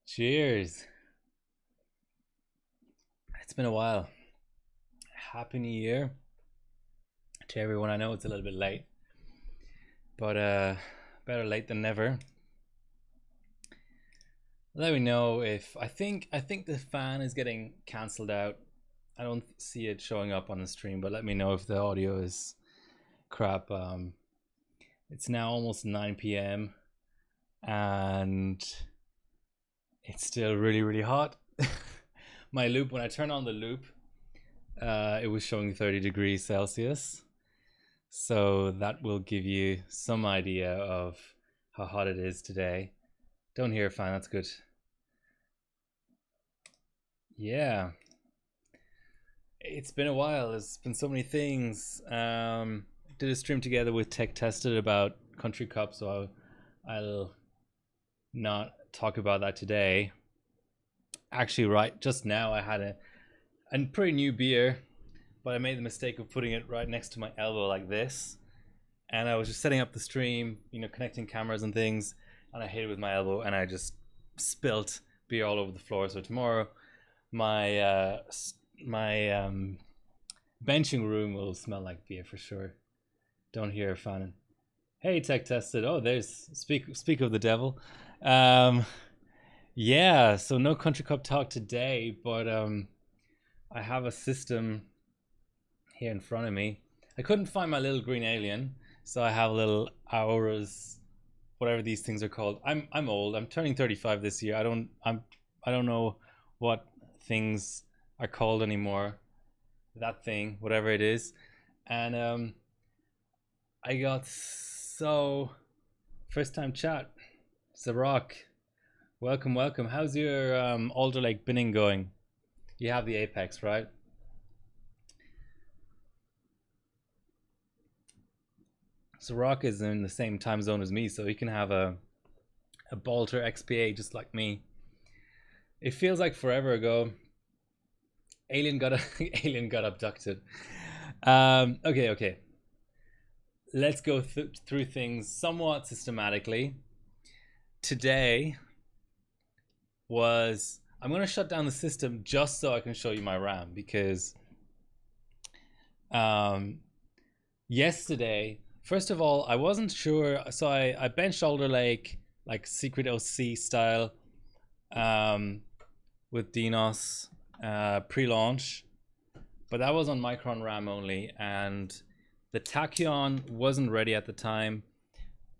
Cheers. It's been a while. Happy New Year to everyone. I know it's a little bit late, but better late than never. Let me know if I think the fan is getting cancelled out. I don't see it showing up on the stream, but let me know if the audio is crap. It's now almost 9 p.m. and it's still really hot. My loop, when I turn on the loop, it was showing 30 degrees Celsius. So that will give you some idea of how hot it is today. Don't hear a fan, that's good. Yeah. It's been a while. There's been so many things. Did a stream together with Tech Tested about Country Cup, so I'll not talk about that today. Actually, right just now I had a pretty new beer, but I made the mistake of putting it right next to my elbow like this. And I was just setting up the stream, connecting cameras and things, and I hit it with my elbow, and I just spilt beer all over the floor. So tomorrow, my benching room will smell like beer for sure. Don't hear a fan. Hey, Tech Tested. Oh, there's speak of the devil. Yeah. So no Country Cup talk today, but I have a system here in front of me. I couldn't find my little green alien, so I have little auras, whatever these things are called. I'm old. I'm turning 35 this year. I don't know what things are called anymore. That thing, whatever it is, and I got so first time chat. Zarok, welcome. How's your Alder Lake binning going? You have the Apex, right? So Rock is in the same time zone as me, so he can have a Balter XPA just like me. It feels like forever ago. Alien got Alien got abducted. Okay. Let's go through things somewhat systematically. Today was I'm gonna shut down the system just so I can show you my RAM because yesterday, first of all, I wasn't sure, so I benched Alder Lake like secret OC style with Dinos pre-launch, but that was on Micron RAM only, and the Tachyon wasn't ready at the time,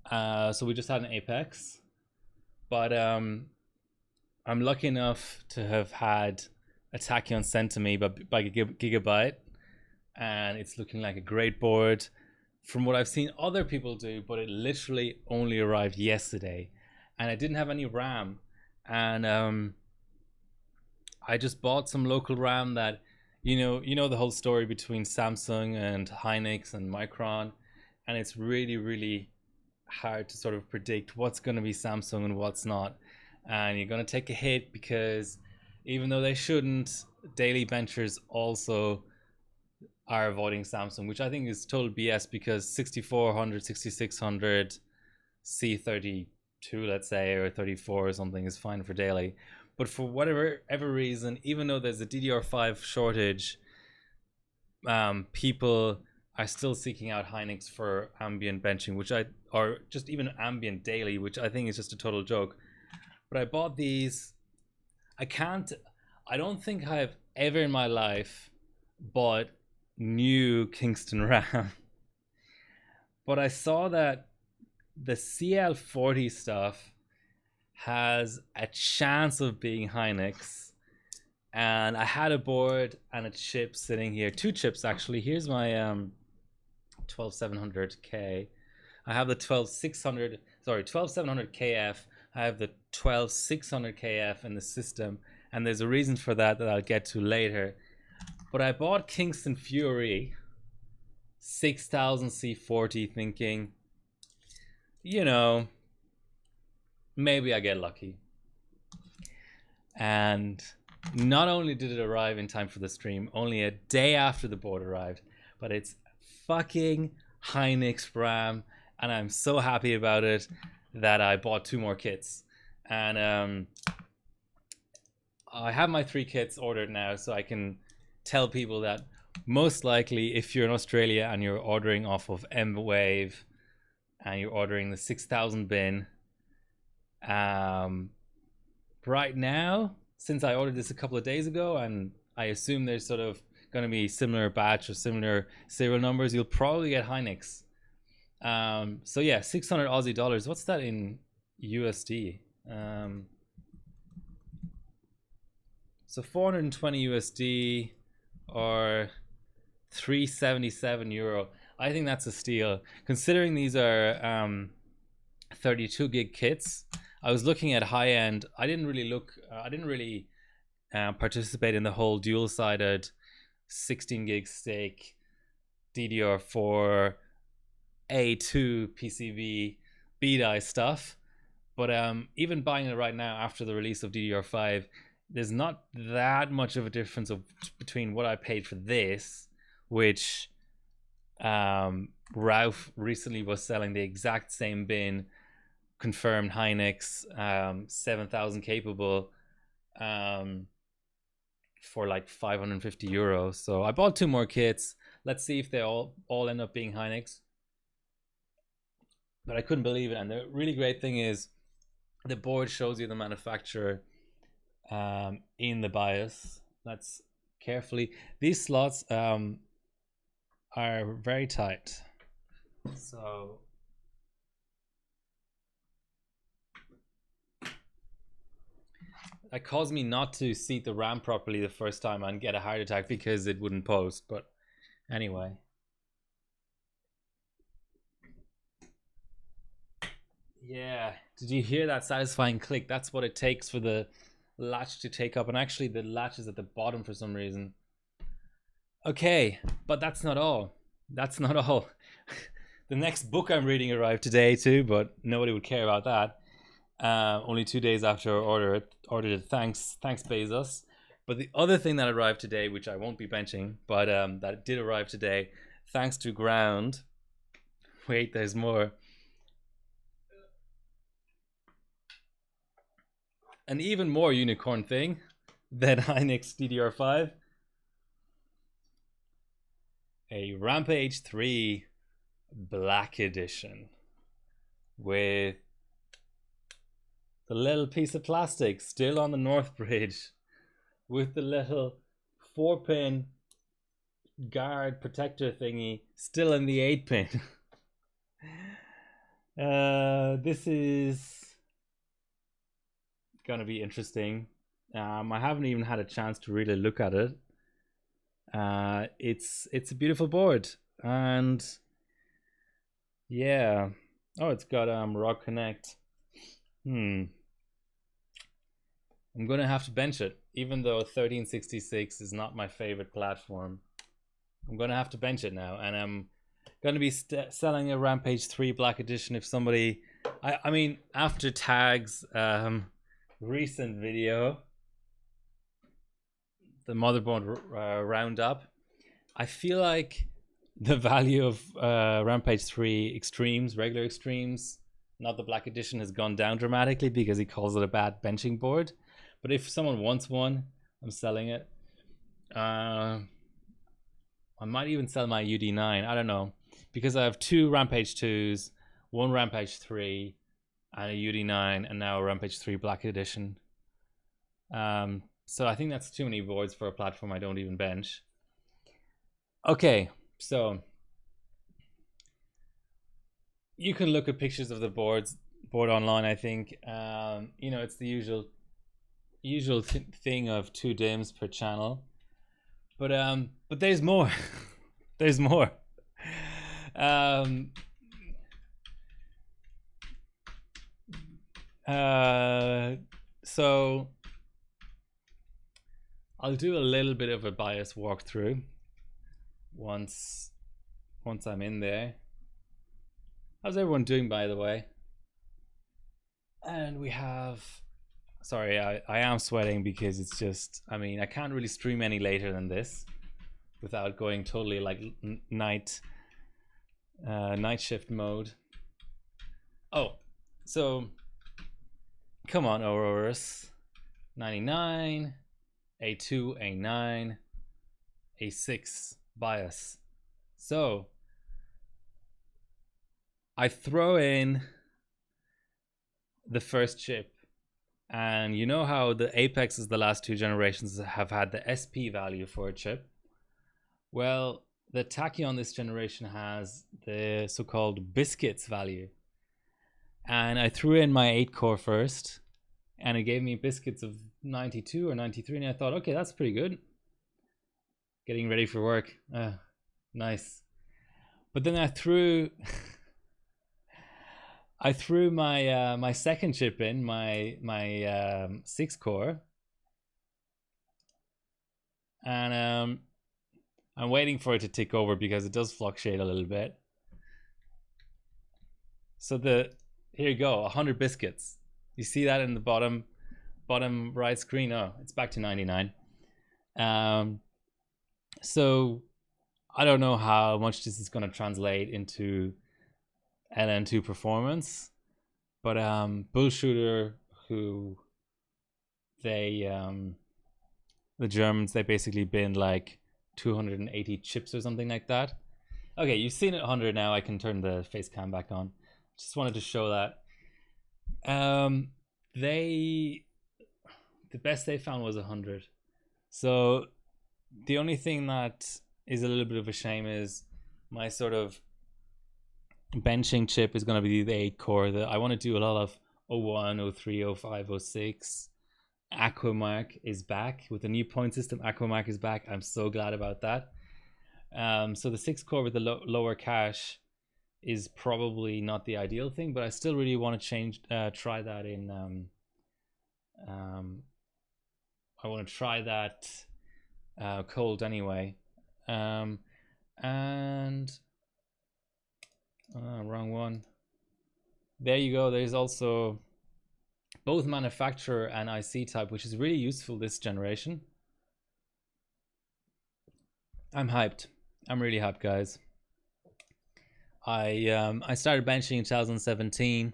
so we just had an Apex. But I'm lucky enough to have had a Tachyon sent to me by Gigabyte, and it's looking like a great board from what I've seen other people do, but it literally only arrived yesterday, and I didn't have any RAM, and I just bought some local RAM that, you know the whole story between Samsung and Hynix and Micron, and it's really hard to sort of predict what's going to be Samsung and what's not, and you're going to take a hit because even though they shouldn't, daily benchers also are avoiding Samsung, which I think is total BS because 6400, 6600, C32, let's say, or 34 or something is fine for daily. But for whatever reason, even though there's a DDR5 shortage, people are still seeking out Hynix for ambient benching, or just even ambient daily, which I think is just a total joke. But I bought these. I don't think I've ever in my life bought new Kingston RAM. But I saw that the CL40 stuff has a chance of being Hynix, and I had a board and a chip sitting here, two chips actually. Here's my 12700K. I have the 12700KF. I have the 12600KF in the system, and there's a reason for that I'll get to later. But I bought Kingston Fury 6000 C40 thinking, maybe I get lucky. And not only did it arrive in time for the stream, only a day after the board arrived, but it's fucking Hynix RAM, and I'm so happy about it that I bought two more kits. And I have my 3 kits ordered now, so I can tell people that most likely if you're in Australia and you're ordering off of M-Wave and you're ordering the 6000 bin, right now, since I ordered this a couple of days ago, and I assume there's sort of going to be similar batch or similar serial numbers, you'll probably get Hynix. So yeah, 600 Aussie dollars. What's that in USD? So 420 USD or 377 euro. I think that's a steal, considering these are 32 gig kits. I was looking at high end. I didn't really participate in the whole dual sided 16 gig stick DDR4 A2 PCB BDI stuff. But even buying it right now after the release of DDR5, there's not that much of a difference between what I paid for this, which Ralph recently was selling the exact same bin, confirmed Hynix, 7000 capable, for like 550 euros. So I bought 2 more kits. Let's see if they all end up being Hynix. But I couldn't believe it. And the really great thing is the board shows you the manufacturer in the BIOS. That's carefully. These slots are very tight. So that caused me not to seat the RAM properly the first time and get a heart attack because it wouldn't post. But anyway. Yeah, did you hear that satisfying click? That's what it takes for the latch to take up, and actually the latch is at the bottom for some reason. Okay, but that's not all. That's not all. The next book I'm reading arrived today too, but nobody would care about that. Only 2 days after I ordered it. Thanks Bezos. But the other thing that arrived today, which I won't be benching, but that did arrive today, thanks to Ground. Wait, there's more. An even more unicorn thing than Hynix DDR5. A Rampage 3 Black Edition with the little piece of plastic still on the North Bridge, with the little 4-pin guard protector thingy still in the 8-pin. This is gonna be interesting. I haven't even had a chance to really look at it. It's a beautiful board, and yeah. Oh, it's got Raw Connect. I'm gonna have to bench it, even though 1366 is not my favorite platform. I'm gonna have to bench it now, and I'm gonna be selling a Rampage 3 Black Edition if somebody. I mean, after Tag's recent video, the motherboard roundup, I feel like the value of Rampage 3 Extremes, regular Extremes, not the Black Edition, has gone down dramatically because he calls it a bad benching board. But if someone wants one, I'm selling it. I might even sell my UD9, I don't know, because I have 2 Rampage 2s, 1 Rampage 3, and a UD9, and now a Rampage 3 Black Edition. So I think that's too many boards for a platform I don't even bench. Okay, so you can look at pictures of the board online, I think. You know, it's the usual thing of 2 DIMMs per channel. But there's more. There's more. So I'll do a little bit of a BIOS walkthrough once I'm in there. How's everyone doing, by the way? And we have, sorry, I am sweating because it's just, I mean, I can't really stream any later than this without going totally like night shift mode. Oh, so come on, Aurorus 99. A2, A9, A6 bias. So I throw in the first chip, and you know how the Apexes the last two generations have had the SP value for a chip? Well, the Tachyon this generation has the so-called biscuits value. And I threw in my 8-core first, and it gave me biscuits of 92 or 93, and I thought, okay, that's pretty good. Getting ready for work. Nice. But then I threw my my second chip in, my 6-core, and I'm waiting for it to tick over because it does fluctuate a little bit. So here you go, 100 biscuits. You see that in the bottom right screen? Oh, it's back to 99. So I don't know how much this is going to translate into LN2 performance, but Bullshooter, who they the Germans, they basically bin like 280 chips or something like that. Okay, you've seen it 100 now. I can turn the face cam back on. Just wanted to show that. The best they found was 100. So the only thing that is a little bit of a shame is my sort of benching chip is going to be the 8-core. I want to do a lot of 01, 03, 05, 06. Aquamark is back with the new point system. Aquamark is back. I'm so glad about that. So the 6-core with the lower cache is probably not the ideal thing, but I still really want to try that in I want to try that cold anyway. And wrong one. There you go. There's also both manufacturer and IC type, which is really useful this generation. I'm hyped. I'm really hyped, guys. I started benching in 2017.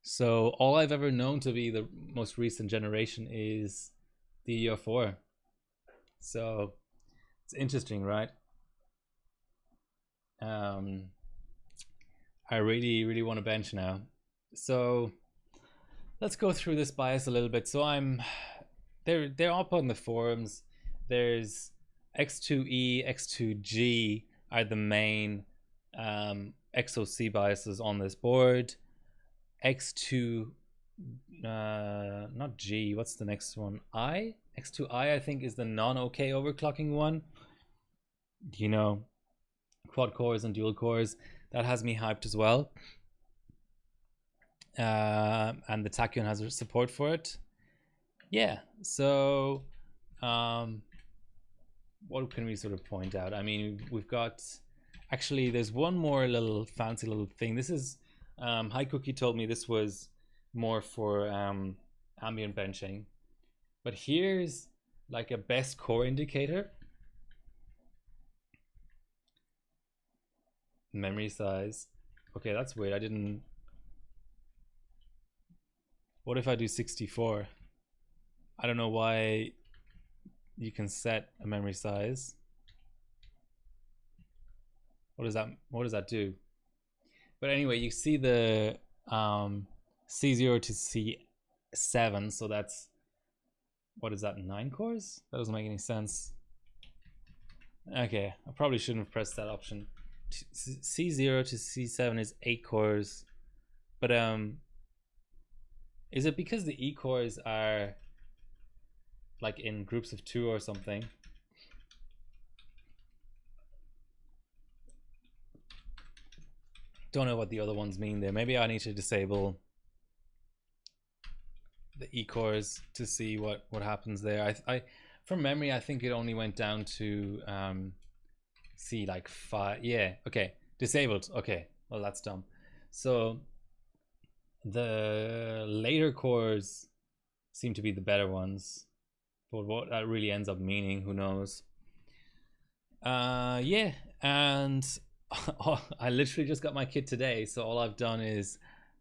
So all I've ever known to be the most recent generation is the year 4. So it's interesting, right? I really want to bench now. So let's go through this bias a little bit. So they're up on the forums. There's X2E, X2G are the main XOC biases on this board. X2 not G, what's the next one? I? X2I I think is the non-OK overclocking one. You know, quad cores and dual cores. That has me hyped as well. And the Tachyon has support for it. Yeah, so what can we sort of point out? I mean, we've got, actually there's one more little fancy little thing. This is Hi Cookie told me this was more for ambient benching, but here's like a best core indicator. Memory size. Okay, that's weird. I didn't. What if I do 64? I don't know why you can set a memory size. What does that do? But anyway, you see the C0 to C7, so that's, what is that, 9 cores? That doesn't make any sense. Okay, I probably shouldn't have pressed that option. C0 to C7 is 8 cores, but is it because the E cores are like in groups of 2 or something? Don't know what the other ones mean there. Maybe I need to disable the E cores to see what happens there. I from memory I think it only went down to C like 5. Yeah, okay, disabled. Okay, well that's dumb. So the later cores seem to be the better ones, but what that really ends up meaning, who knows. Yeah, and I literally just got my kit today, so all I've done is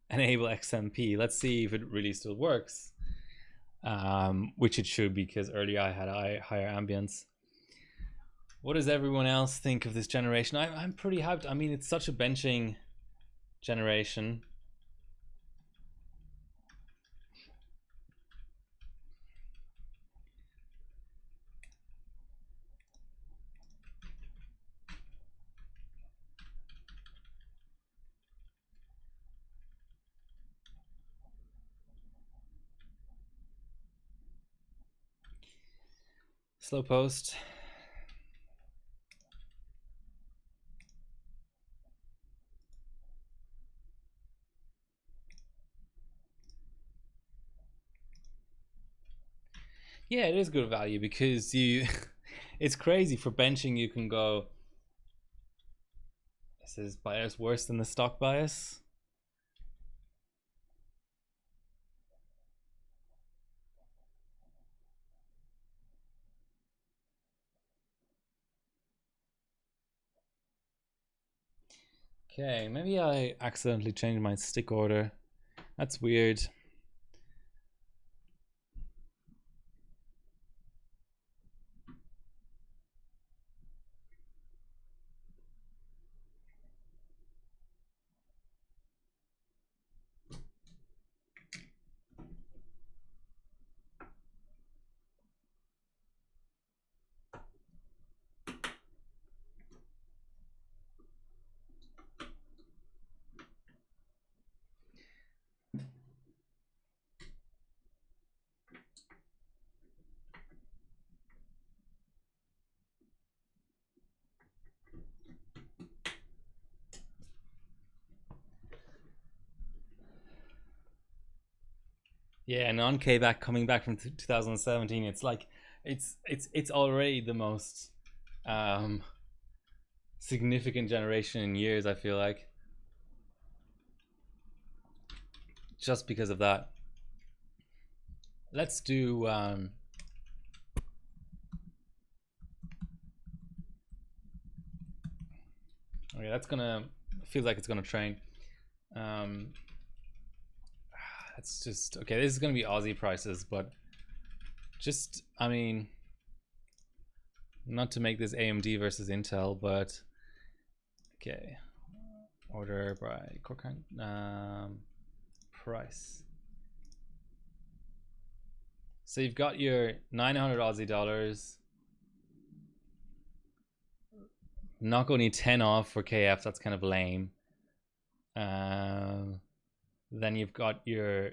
enable XMP. Let's see if it really still works. which it should because earlier I had higher ambience. What does everyone else think of this generation? I'm pretty hyped. I mean, it's such a benching generation. Slow post. Yeah, it is good value because you it's crazy for benching. You can go, this is bias worse than the stock bias. Okay, maybe I accidentally changed my stick order. That's weird. Yeah, and on K back coming back from 2017, it's like it's already the most significant generation in years, I feel like, just because of that. Let's do okay, that's gonna feels like it's gonna train. It's just okay, this is gonna be Aussie prices, but just I mean, not to make this AMD versus Intel, but okay, order by core count, price. So you've got your 900 Aussie dollars. Not going to need 10 off for KF, that's kind of lame. Then you've got your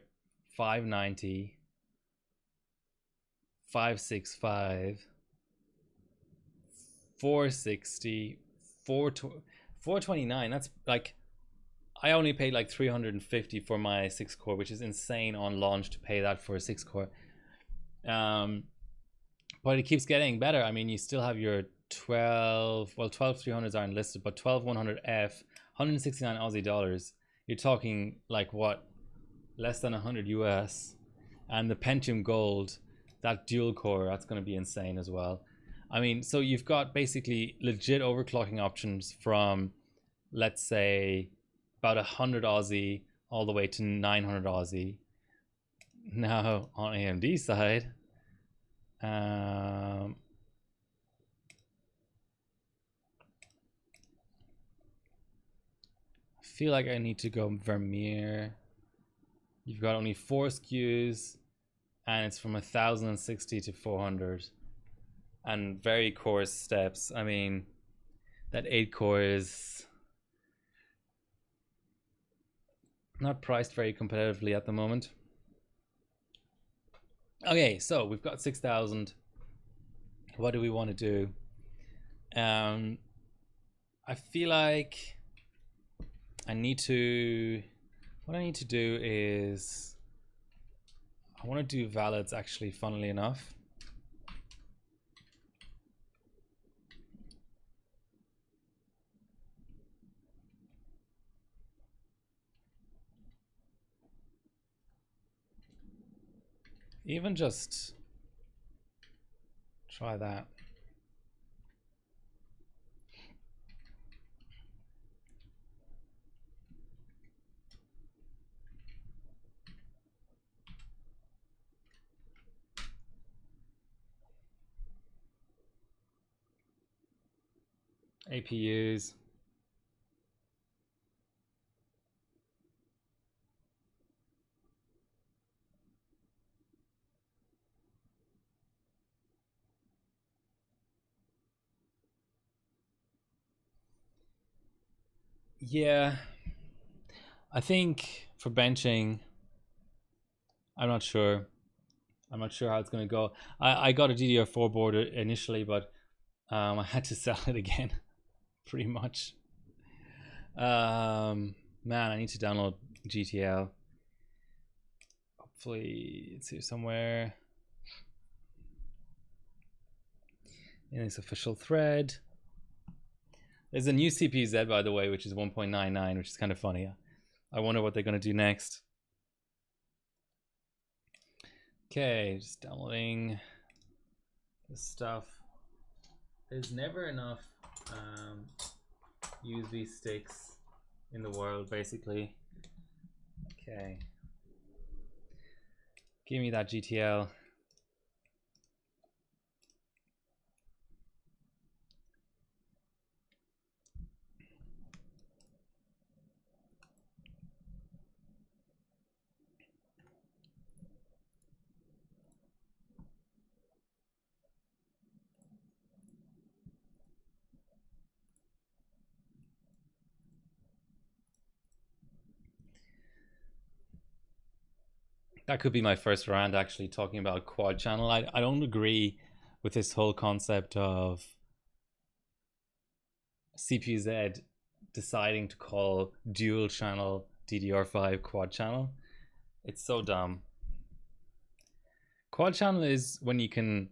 590, 565, 460, 429. That's like, I only paid like 350 for my 6 core, which is insane on launch to pay that for a 6 core. But it keeps getting better. I mean, you still have your 12 300s aren't listed, but 12100F, 169 Aussie dollars. You're talking like what, less than 100 US. And the Pentium Gold, that dual core, that's going to be insane as well. I mean, so you've got basically legit overclocking options from, let's say, about 100 Aussie all the way to 900 Aussie. Now on AMD side, I feel like I need to go Vermeer. You've got only 4 SKUs, and it's from 1060 to 400, and very coarse steps. I mean, that 8 core is not priced very competitively at the moment. Okay, so we've got 6,000. What do we want to do? I feel like I need to, what I need to do is, I want to do valids actually, funnily enough. Even just try that. APUs. Yeah, I think for benching, I'm not sure. I'm not sure how it's going to go. I got a DDR4 board initially, but I had to sell it again, pretty much. Man, I need to download GTL. Hopefully, it's here somewhere in this official thread. There's a new CPU-Z, by the way, which is 1.99, which is kind of funny. I wonder what they're going to do next. Okay, just downloading this stuff. There's never enough USB sticks in the world, basically. Okay. Give me that GTL. That could be my first rant, actually, talking about quad channel. I don't agree with this whole concept of CPU-Z deciding to call dual channel DDR5 quad channel. It's so dumb. Quad channel is when you can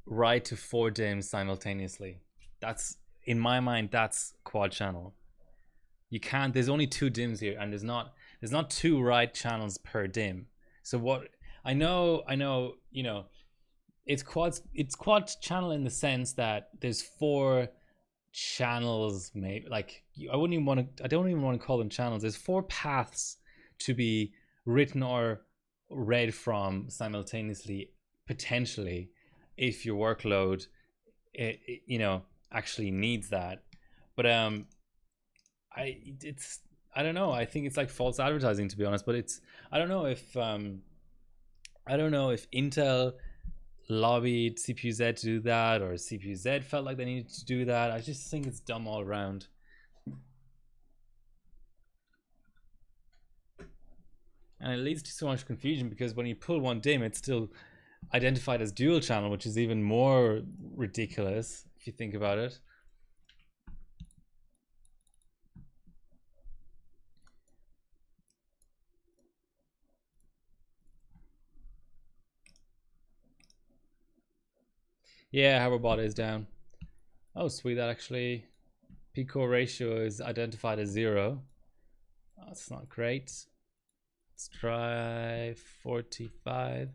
write to 4 DIMMs simultaneously. That's, in my mind, that's quad channel. You can't, there's only 2 DIMMs here, and there's not 2 write channels per DIMM. So what I know, you know, it's quad channel in the sense that there's 4 channels, maybe, like, I don't even want to call them channels. There's 4 paths to be written or read from simultaneously, potentially, if your workload you know, actually needs that. But I don't know, I think it's like false advertising, to be honest. But it's, I don't know if Intel lobbied CPU-Z to do that, or CPU-Z felt like they needed to do that. I just think it's dumb all around. And it leads to so much confusion, because when you pull one DIMM, it's still identified as dual channel, which is even more ridiculous if you think about it. Yeah, hoverbot is down. Oh, sweet. That actually, peak core ratio is identified as 0. Oh, that's not great. Let's try 45.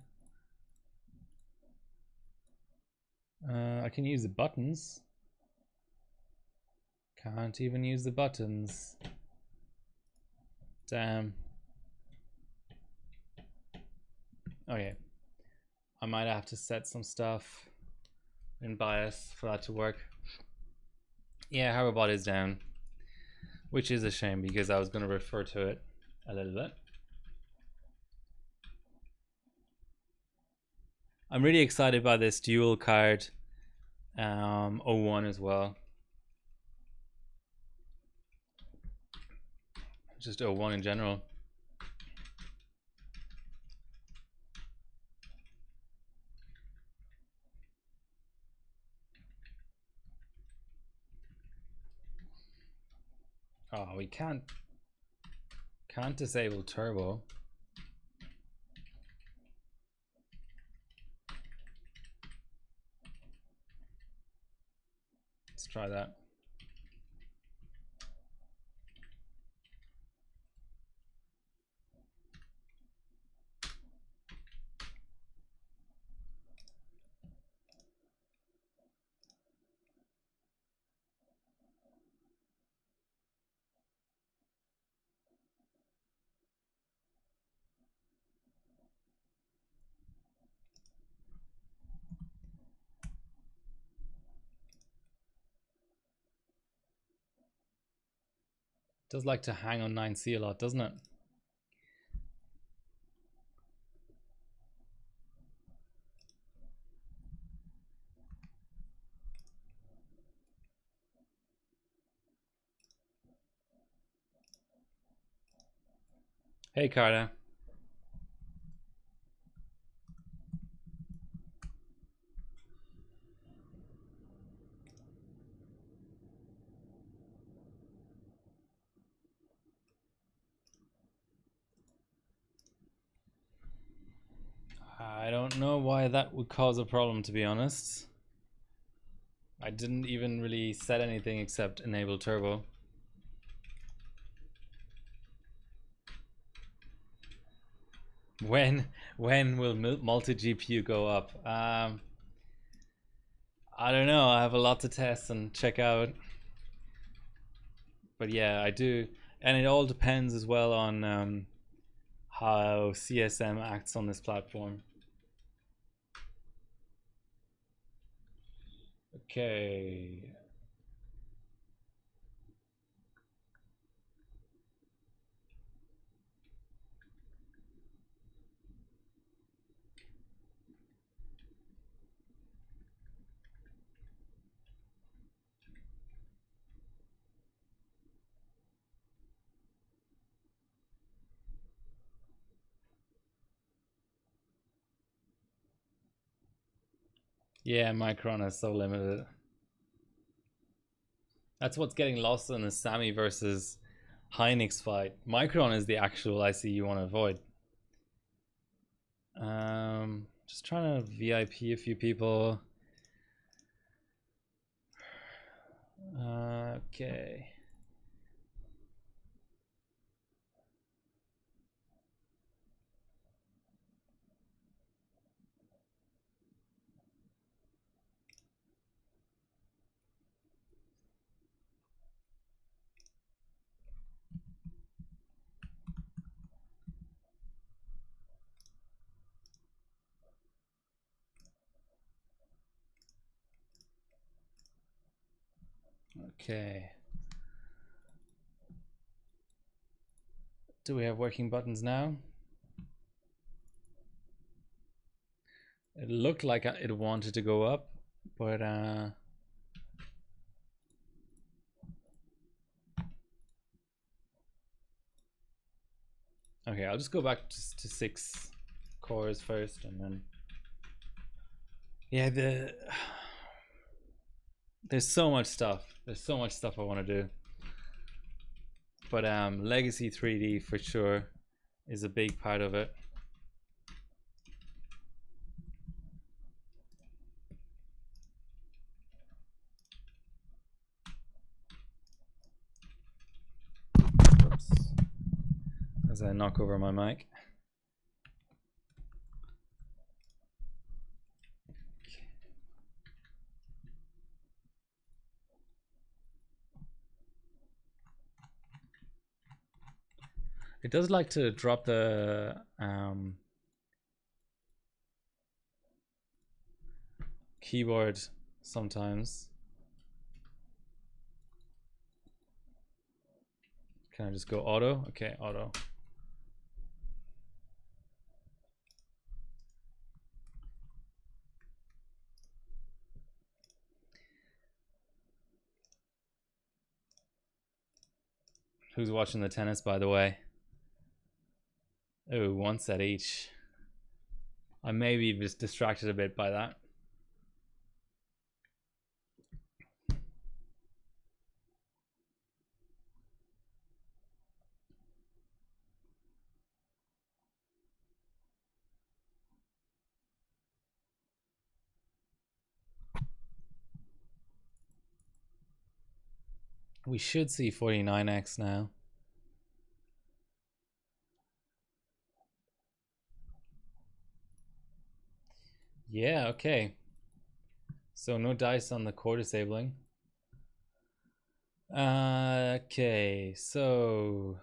I can use the buttons. Can't even use the buttons. Damn. Okay. I might have to set some stuff in BIOS for that to work. Yeah, hoverbot is down, which is a shame, because I was going to refer to it a little bit. I'm really excited by this dual card O1 as well. Just O1 in general. Oh, we can't disable turbo. Let's try that. Does like to hang on 9C a lot, doesn't it? Hey, Carter. I don't know why that would cause a problem, to be honest. I didn't even really set anything except enable turbo. When will multi GPU go up? I don't know. I have a lot to test and check out. But yeah, I do, and it all depends as well on how CSM acts on this platform. Okay. Yeah, Micron is so limited. That's what's getting lost in the Sammy versus Hynix fight. Micron is the actual IC you want to avoid. Just trying to VIP a few people. Okay. Okay. Do we have working buttons now? It looked like it wanted to go up, but okay, I'll just go back to 6 cores first, and then yeah, there's so much stuff. There's so much stuff I want to do. But Legacy 3D for sure is a big part of it. Oops. As I knock over my mic. It does like to drop the keyboard sometimes. Can I just go auto? Okay, auto. Who's watching the tennis, by the way? Oh, one set each. I may be just distracted a bit by that. We should see 49x now. Yeah, okay. So no dice on the core disabling. Okay, so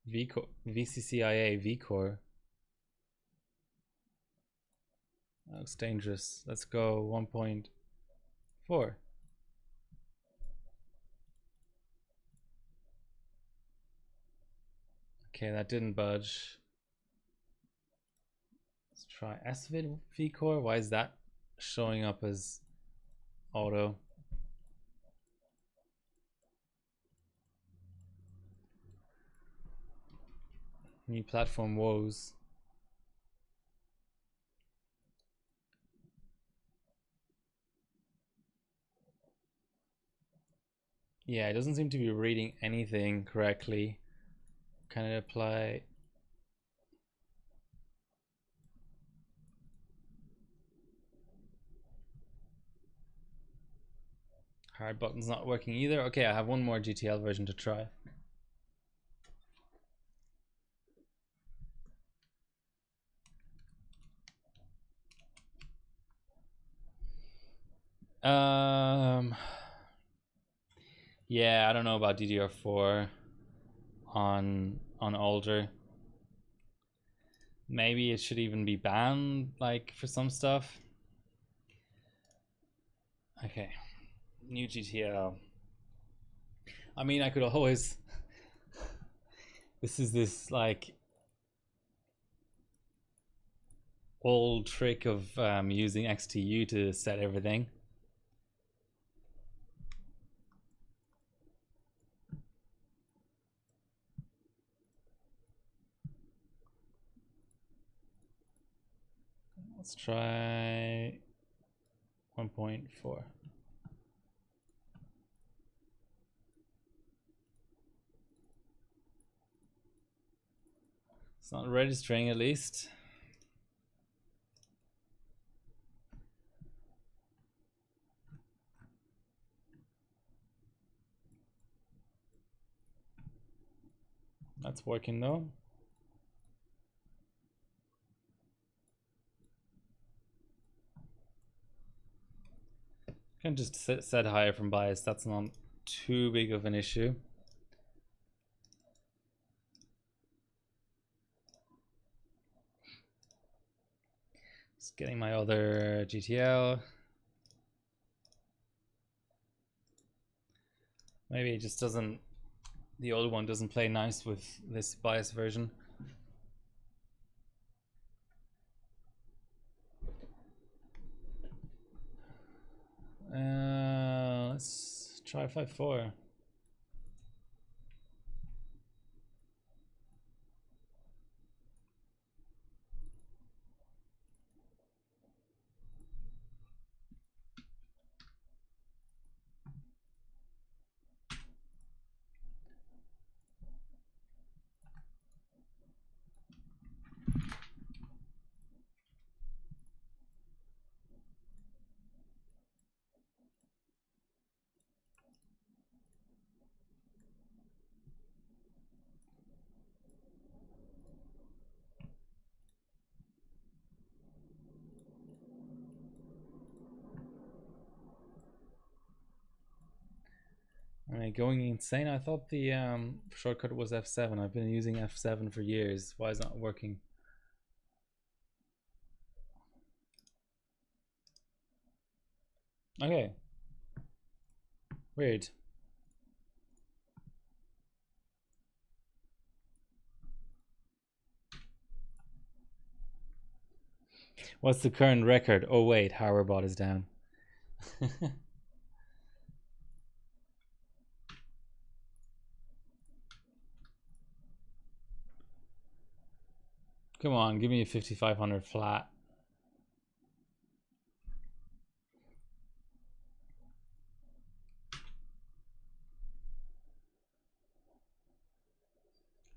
VCCIA vCore. That looks dangerous. Let's go 1.4. Okay, that didn't budge. Let's try SVID vCore. Why is that showing up as auto? New platform woes. Yeah, it doesn't seem to be reading anything correctly. Can it apply? Hard button's not working either. Okay, I have one more GTL version to try. Yeah, I don't know about DDR4 on older. Maybe it should even be banned, like, for some stuff. Okay, new GTL. I mean, I could always. This is this like old trick of using XTU to set everything. Let's try 1.4. It's not registering, at least. That's working though. Can just set higher from bias. That's not too big of an issue. Just getting my other GTL. Maybe it just doesn't, the old one doesn't play nice with this bias version. Let's try 5.4. Am I going insane? I thought the shortcut was F7. I've been using F7 for years. Why is it not working? Okay. Weird. What's the current record? Oh wait, Howerbot is down. Come on, give me a 5500 flat.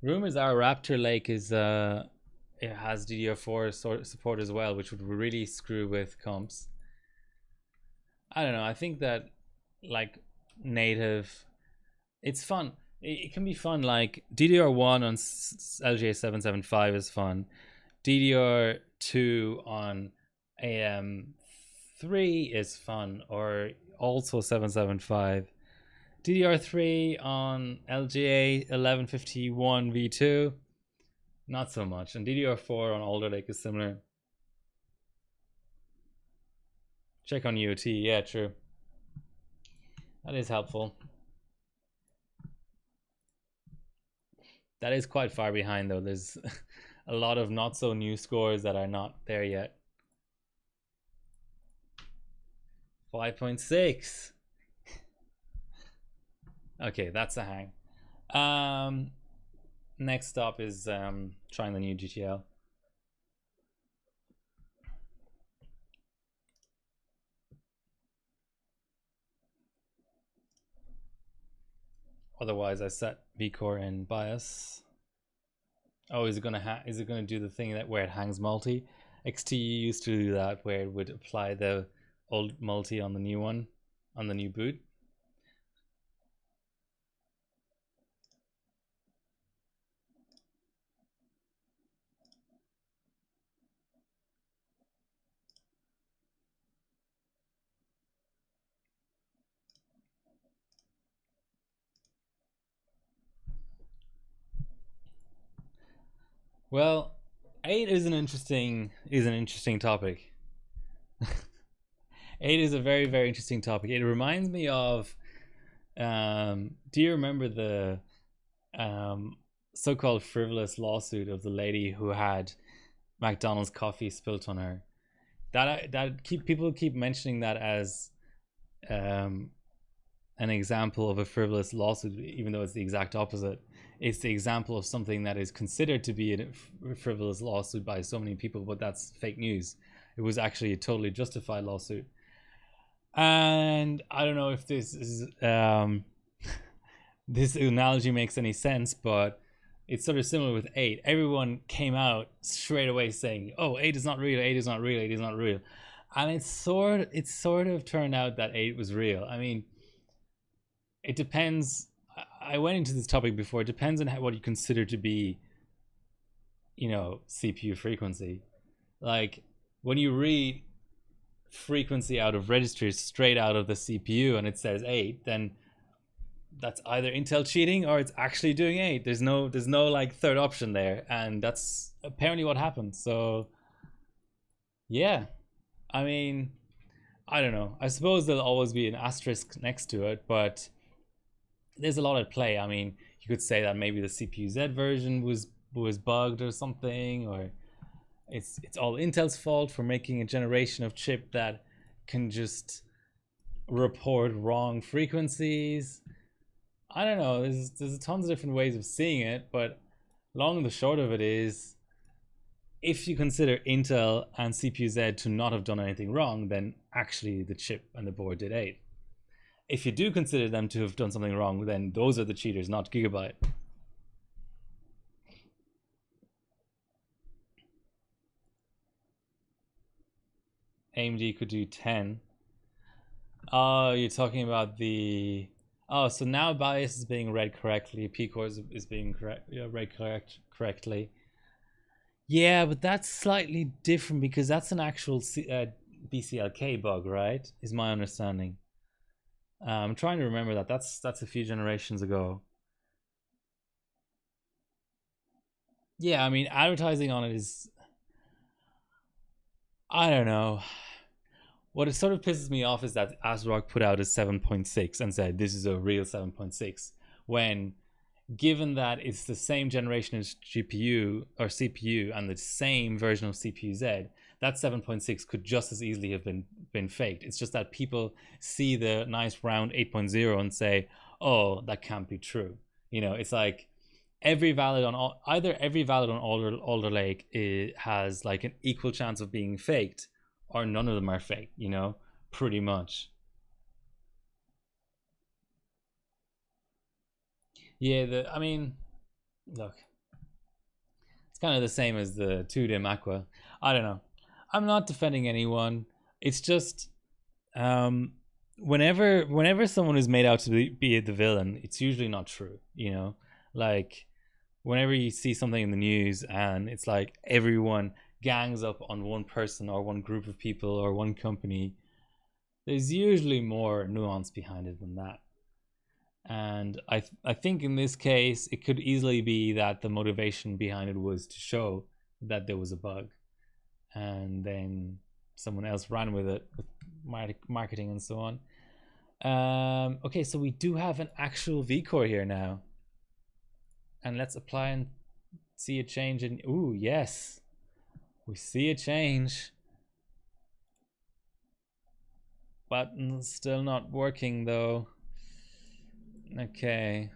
Rumors are Raptor Lake is it has DDR4 support as well, which would really screw with comps. I don't know. I think that like native, it's fun. It can be fun. Like DDR1 on LGA 775 is fun. DDR2 on AM3 is fun, or also 775. DDR3 on LGA 1151 V2, not so much. And DDR4 on Alder Lake is similar. Check on UT, yeah, true. That is helpful. That is quite far behind though. There's a lot of not so new scores that are not there yet. 5.6. Okay, that's a hang. Next stop is trying the new GTL. Otherwise, I set vCore in bias. Oh, is it gonna do the thing that where it hangs multi? XT used to do that, where it would apply the old multi on the new one, on the new boot. Well, 8 is an interesting topic. 8 is a very, very interesting topic. It reminds me of do you remember the so-called frivolous lawsuit of the lady who had McDonald's coffee spilt on her? People keep mentioning that as an example of a frivolous lawsuit, even though it's the exact opposite. It's the example of something that is considered to be a frivolous lawsuit by so many people, but that's fake news. It was actually a totally justified lawsuit. And I don't know if this is this analogy makes any sense, but it's sort of similar with 8. Everyone came out straight away saying, "Oh, 8 is not real. 8 is not real. 8 is not real," and it's sort of turned out that 8 was real. I mean, it depends. I went into this topic before. It depends on what you consider to be, CPU frequency. Like when you read frequency out of registers straight out of the CPU and it says 8, then that's either Intel cheating or it's actually doing 8. There's no like third option there, and that's apparently what happened. So yeah, I mean, I don't know. I suppose there'll always be an asterisk next to it, but there's a lot at play. I mean, you could say that maybe the CPU-Z version was bugged or something, or it's all Intel's fault for making a generation of chip that can just report wrong frequencies. I don't know. There's tons of different ways of seeing it, but long and the short of it is, if you consider Intel and CPU-Z to not have done anything wrong, then actually the chip and the board did 8. If you do consider them to have done something wrong, then those are the cheaters, not Gigabyte. AMD could do 10. Oh, you're talking about the... Oh, so now bias is being read correctly. P-core is being read correctly. Yeah, but that's slightly different because that's an actual BCLK bug, right? Is my understanding. I'm trying to remember that. That's a few generations ago. Yeah, I mean, advertising on it is... I don't know. What it sort of pisses me off is that ASRock put out a 7.6 and said this is a real 7.6, when given that it's the same generation as GPU or CPU and the same version of CPU-Z, that 7.6 could just as easily have been faked. It's just that people see the nice round 8.0 and say, "Oh, that can't be true." It's like every valid on Alder Lake has like an equal chance of being faked, or none of them are fake. Pretty much. Yeah, I mean, look, it's kind of the same as the 2DIM Aqua. I don't know. I'm not defending anyone. It's just whenever someone is made out to be the villain, it's usually not true. Like whenever you see something in the news and it's like everyone gangs up on one person or one group of people or one company, there's usually more nuance behind it than that. And I think in this case it could easily be that the motivation behind it was to show that there was a bug, and then someone else ran with it with marketing and so on. Okay, so we do have an actual vCore here now. And let's apply and see a change in. Ooh, yes, we see a change. Button's still not working though. Okay.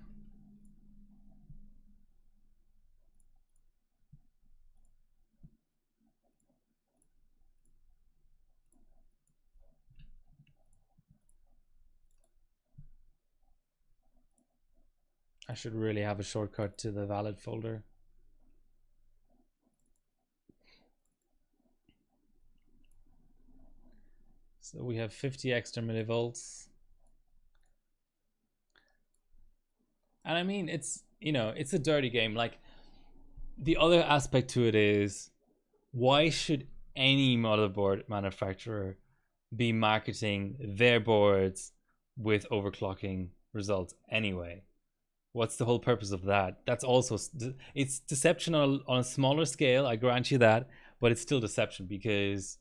I should really have a shortcut to the valid folder. So we have 50 extra millivolts. And I mean, it's, you know, it's a dirty game. Like, the other aspect to it is, why should any motherboard manufacturer be marketing their boards with overclocking results anyway? What's the whole purpose of that? That's also, it's deception on a smaller scale, I grant you that, but it's still deception because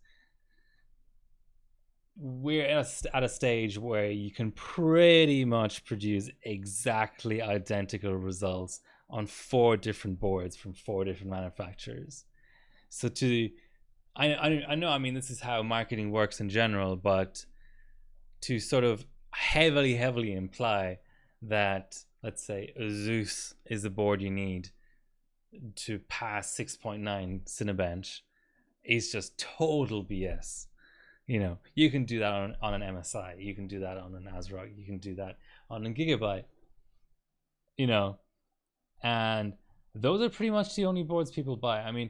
we're at a stage where you can pretty much produce exactly identical results on 4 different boards from 4 different manufacturers. So I know, I mean, this is how marketing works in general, but to sort of heavily imply that, let's say, Asus is the board you need to pass 6.9 Cinebench is just total BS. You know, you can do that on an MSI, you can do that on an ASRock, you can do that on a Gigabyte, you know, and those are pretty much the only boards people buy. I mean,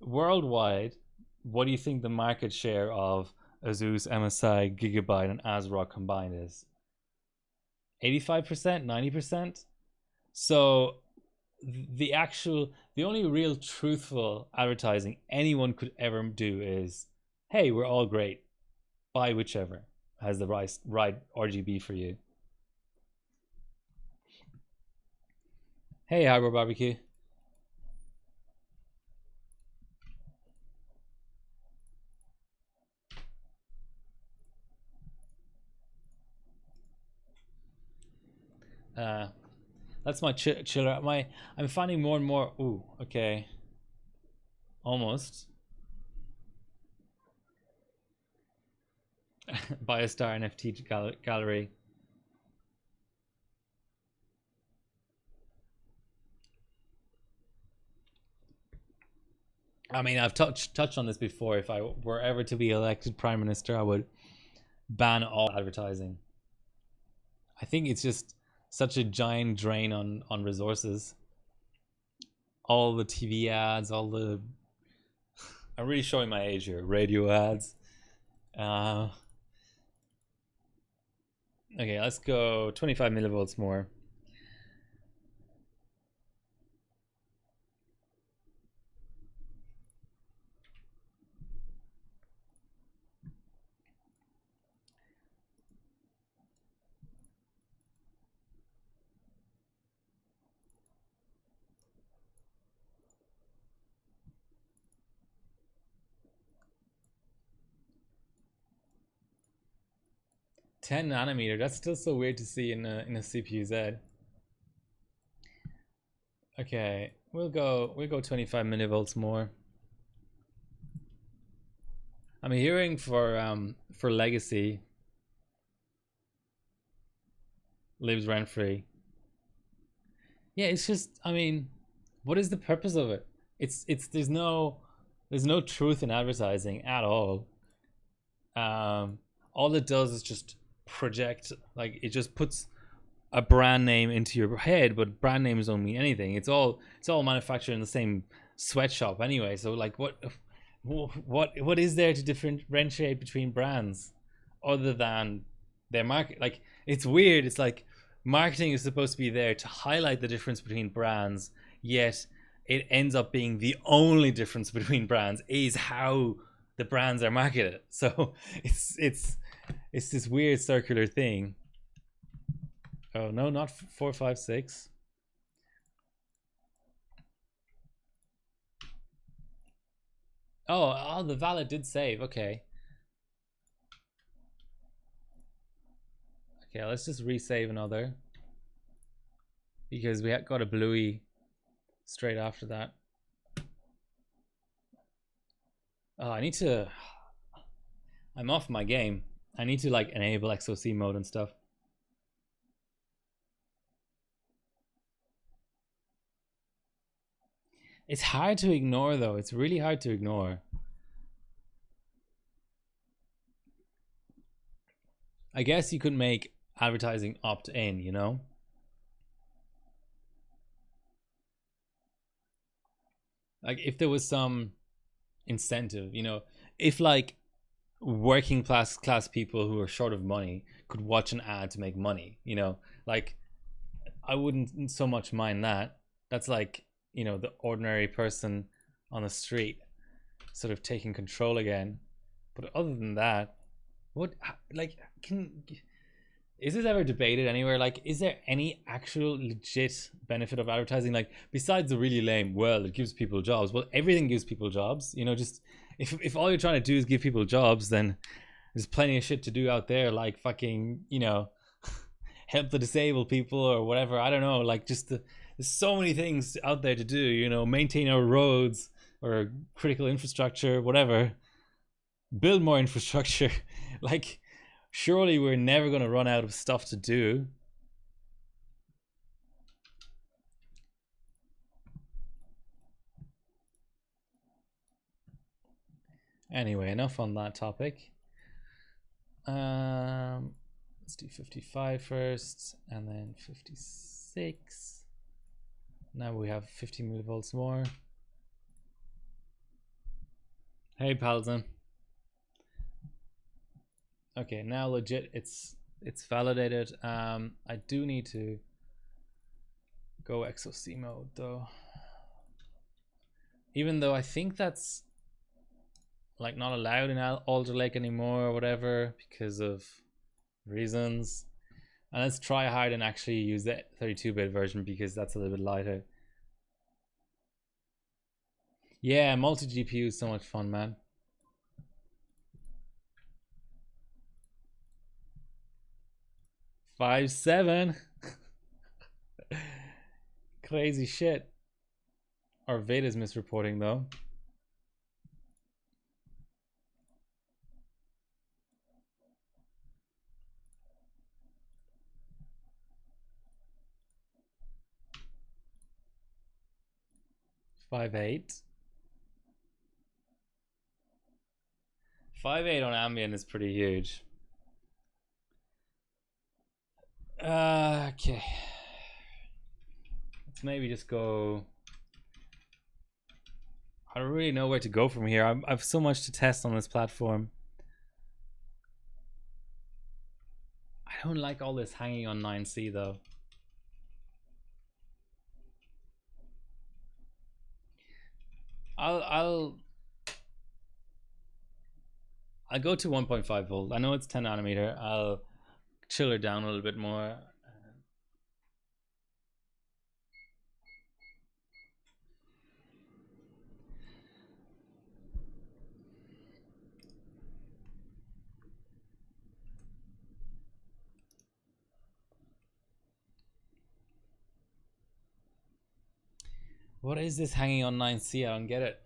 worldwide, what do you think the market share of Asus, MSI, Gigabyte, and ASRock combined is? 85%, 90%? So the only real truthful advertising anyone could ever do is, hey, we're all great, buy whichever has the right RGB for you. Hey, Harbor Barbecue. That's my chiller. I'm finding more and more. Ooh, okay. Almost. Buy a star NFT gallery. I mean, I've touched on this before. If I were ever to be elected prime minister, I would ban all advertising. I think it's just such a giant drain on resources. All the TV ads, all the I'm really showing my age here. Radio ads. Okay, let's go 25 millivolts more. Ten nanometer. That's still so weird to see in a CPU Z. Okay, we'll go 25 millivolts more. I'm hearing for Legacy lives rent free. Yeah, it's just, I mean, what is the purpose of it? It's there's no truth in advertising at all. All it does is just project, like, it just puts a brand name into your head, but brand names don't mean anything. It's all manufactured in the same sweatshop anyway. So like, what is there to differentiate between brands other than their market? Like, it's weird. It's like marketing is supposed to be there to highlight the difference between brands, yet it ends up being the only difference between brands is how the brands are marketed. So it's this weird circular thing. Oh no, not 456. Oh, the valid did save. Okay. Okay, let's just resave another because we got a bluey straight after that. Oh, I need to. I'm off my game. I need to like enable XOC mode and stuff. It's hard to ignore though. It's really hard to ignore. I guess you could make advertising opt-in, you know? Like if there was some incentive, you know, if like working class people who are short of money could watch an ad to make money, you know, like I wouldn't so much mind that. That's like, you know, the ordinary person on the street sort of taking control again. But other than that, what, like, is this ever debated anywhere? Like, is there any actual legit benefit of advertising? Like, besides the really lame, well, it gives people jobs. Well, everything gives people jobs. You know, just if all you're trying to do is give people jobs, then there's plenty of shit to do out there. Like fucking, you know, help the disabled people or whatever. I don't know. Like, just there's so many things out there to do. You know, maintain our roads or critical infrastructure, whatever. Build more infrastructure. Like, surely we're never going to run out of stuff to do. Anyway, enough on that topic. Let's do 55 first, and then 56. Now we have 50 millivolts more. Hey, Paladin. Okay, now legit, it's validated. I do need to go XOC mode though, even though I think that's like not allowed in Alder Lake anymore or whatever because of reasons. And let's try hard and actually use the 32-bit version because that's a little bit lighter. Yeah, multi-GPU is so much fun, man. Five seven. Crazy shit. Our Veda's misreporting though. Five eight. 5.8 on ambient is pretty huge. Okay. Let's maybe just go. I don't really know where to go from here. I have so much to test on this platform. I don't like all this hanging on 9C though. I'll go to 1.5 volt. I know it's 10 nanometer. I'll chill her down a little bit more. What is this hanging on 9C? I don't get it.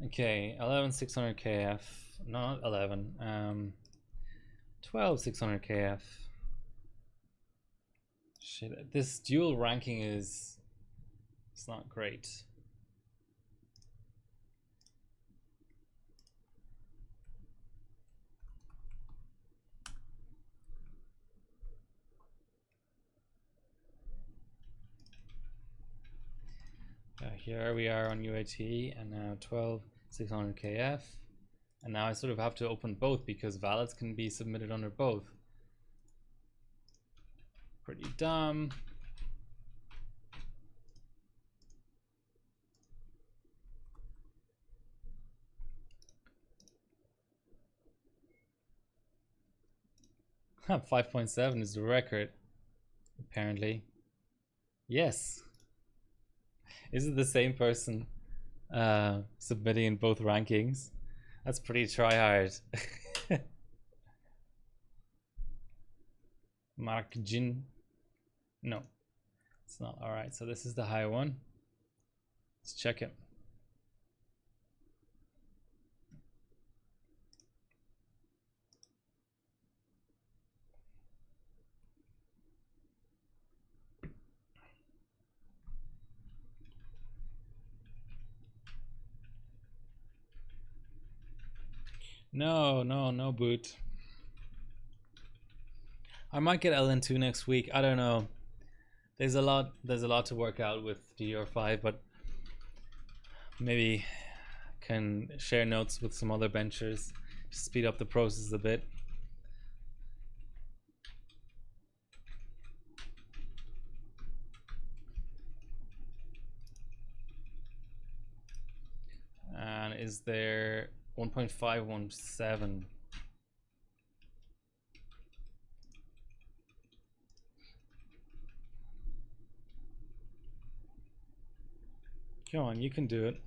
Okay, 11600 KF, not 11. 12600 KF. Shit, this dual ranking it's not great. Here we are on UAT, and now 12600 KF, and now I sort of have to open both because valids can be submitted under both. Pretty dumb. Huh, 5.7 is the record. apparently. Yes. Is it the same person submitting in both rankings? That's pretty try hard. Mark Jin. No, it's not. All right, so this is the high one. Let's check it. No, no, no boot. I might get LN2 next week. I don't know. There's a lot to work out with DR5, but maybe can share notes with some other benchers to speed up the process a bit. And is there 1.517? Come on, you can do it.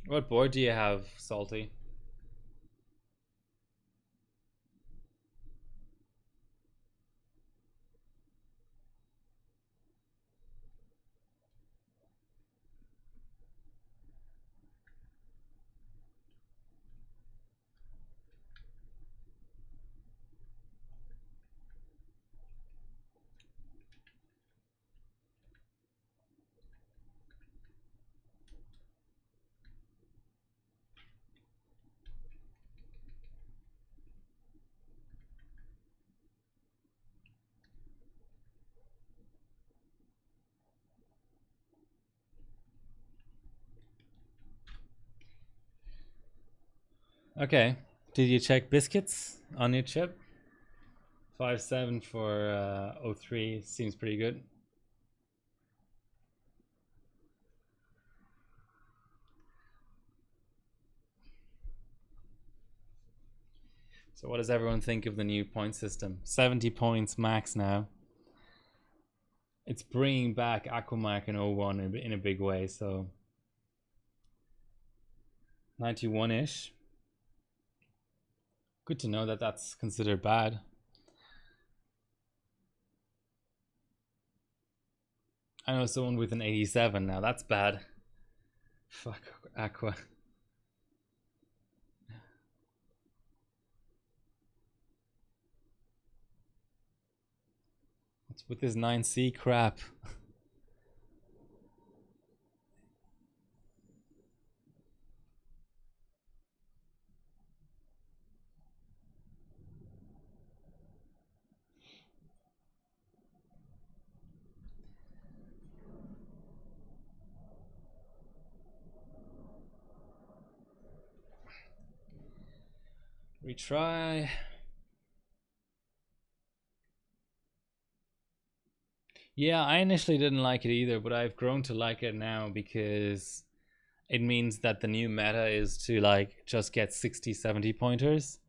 What board do you have, Salty? Okay. Did you check biscuits on your chip? 5.7 for 03 seems pretty good. So what does everyone think of the new point system? 70 points max now. It's bringing back Aquamark and 01 in a big way, so 91-ish. Good to know that that's considered bad. I know someone with an 87 now. That's bad. Fuck Aqua. What's with this 9C crap? Retry. Yeah, I initially didn't like it either, but I've grown to like it now because it means that the new meta is to like just get 60, 70 pointers.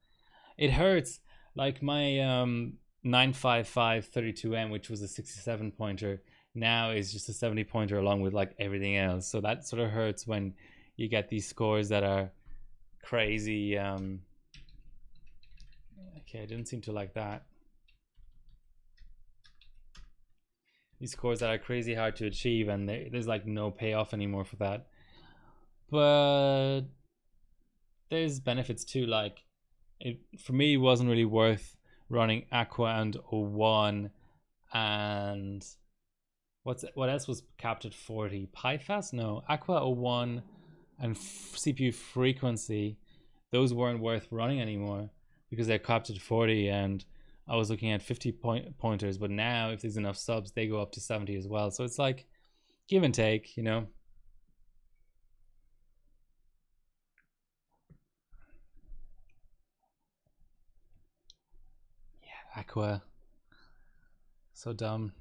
It hurts. Like my 955 32M, which was a 67 pointer, now is just a 70 pointer along with like everything else. So that sort of hurts when you get these scores that are crazy. Okay, I didn't seem to like that. These scores that are crazy hard to achieve, and there's like no payoff anymore for that. But there's benefits too. Like it for me wasn't really worth running Aqua and 01 and what else was capped at 40? PyFast? No, Aqua 01 and CPU frequency. Those weren't worth running anymore because they're capped at 40, and I was looking at 50 pointers. But now, if there's enough subs, they go up to 70 as well. So it's like give and take, you know. Yeah, Aqua, so dumb.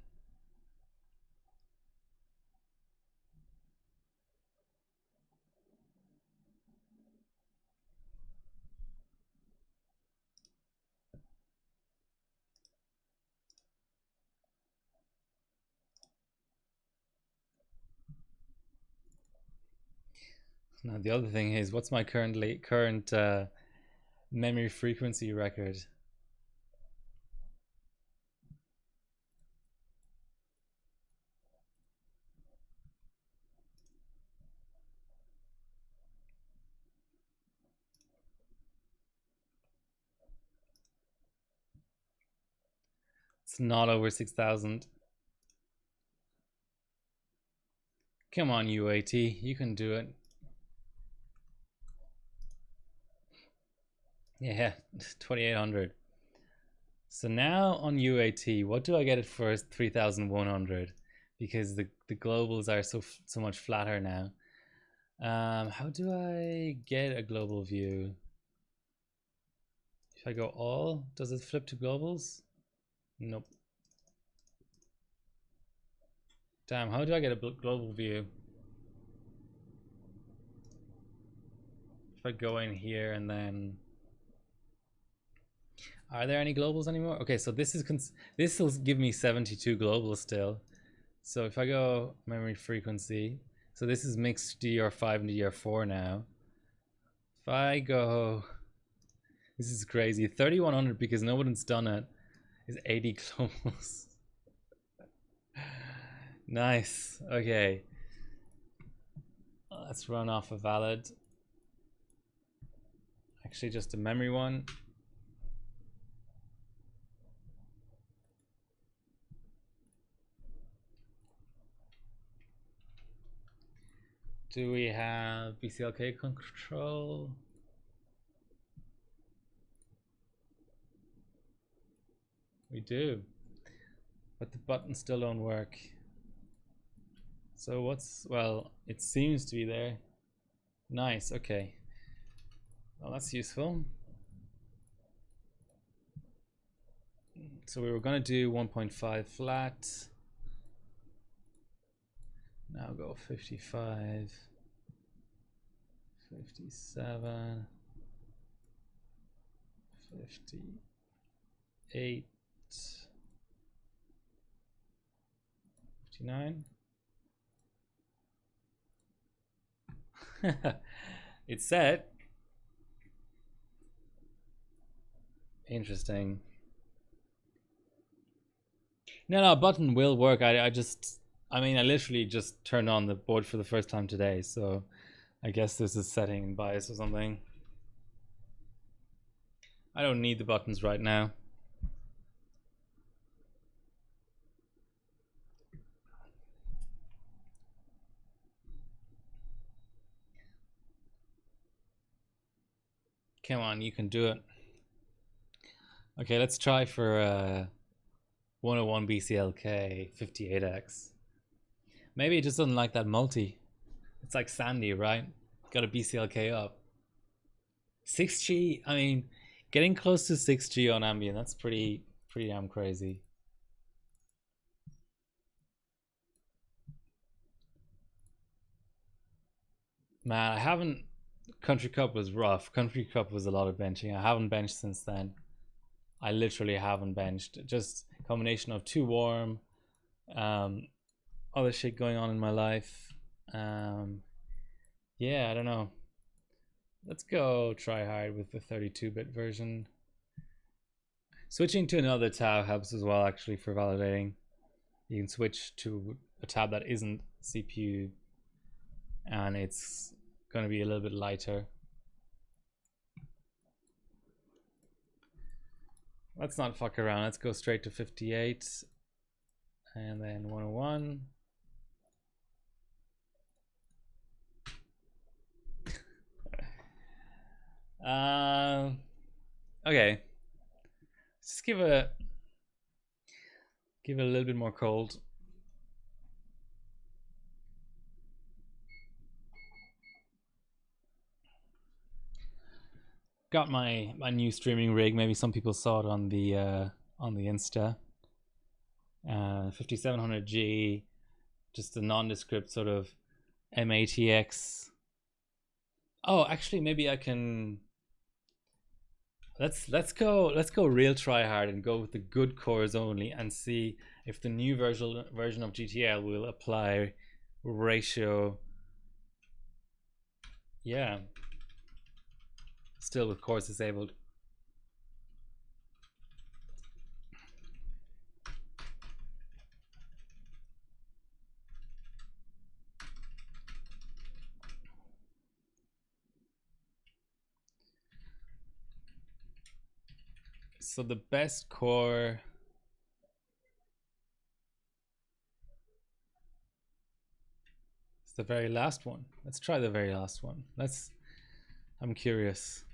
Now the other thing is, what's my current memory frequency record? It's not over 6,000. Come on, UAT, you can do it. Yeah, 2,800. So now on UAT, what do I get it for 3,100? Because the globals are so much flatter now. How do I get a global view? If I go all, does it flip to globals? Nope. Damn, how do I get a global view? If I go in here and then, are there any globals anymore? Okay, so this will give me 72 globals still. So if I go memory frequency, so this is mixed DDR5 and DDR4 now. If I go, this is crazy, 3,100 because no one's done it, is 80 globals. Nice. Okay. Let's run off a valid. Actually, just a memory one. Do we have BCLK control? We do. But the buttons still don't work. So what's, well, it seems to be there. Nice, okay. Well, that's useful. So we were gonna do 1.5 flat. Now go 55, 57, 58, 59. It's set. Interesting. No, button will work. I mean, I literally just turned on the board for the first time today, so I guess this is setting bias or something. I don't need the buttons right now. Come on, you can do it. Okay, let's try for 101 BCLK 58X. Maybe it just doesn't like that multi. It's like Sandy, right? Got a BCLK up. 6G, I mean, getting close to 6G on ambient, that's pretty damn crazy. Man, I haven't, Country Cup was rough. Country Cup was a lot of benching. I haven't benched since then. I literally haven't benched. Just a combination of too warm, other shit going on in my life. Yeah, I don't know. Let's go try hard with the 32-bit version. Switching to another tab helps as well, actually, for validating. You can switch to a tab that isn't CPU, and it's going to be a little bit lighter. Let's not fuck around. Let's go straight to 58 and then 101. Okay. Just give it a little bit more cold. Got my new streaming rig. Maybe some people saw it on the Insta. 5700G, just a nondescript sort of M80X. Oh, actually, maybe I can. Let's go real try hard and go with the good cores only and see if the new version of GTL will apply ratio Yeah. Still with cores disabled. So the best core. It's the very last one. Let's try the very last one. I'm curious.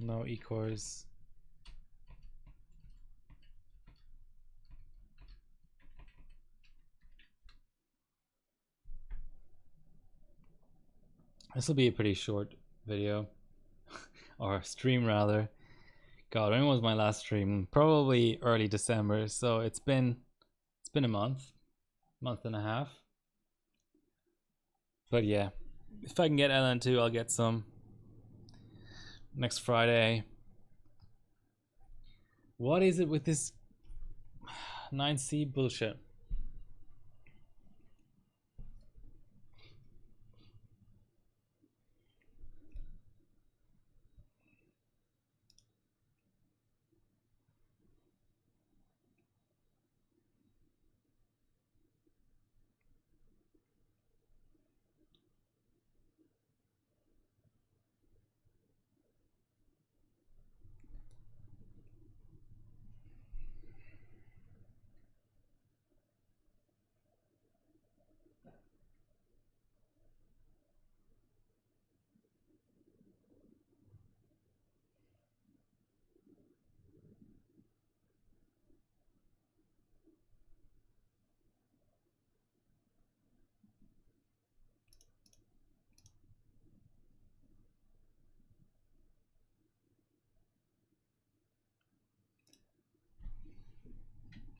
No E-cores. This will be a pretty short video, or stream rather. God, when was my last stream? Probably early December. So it's been a month and a half. But yeah, if I can get LN2, I'll get some next Friday. What is it with this 9C bullshit?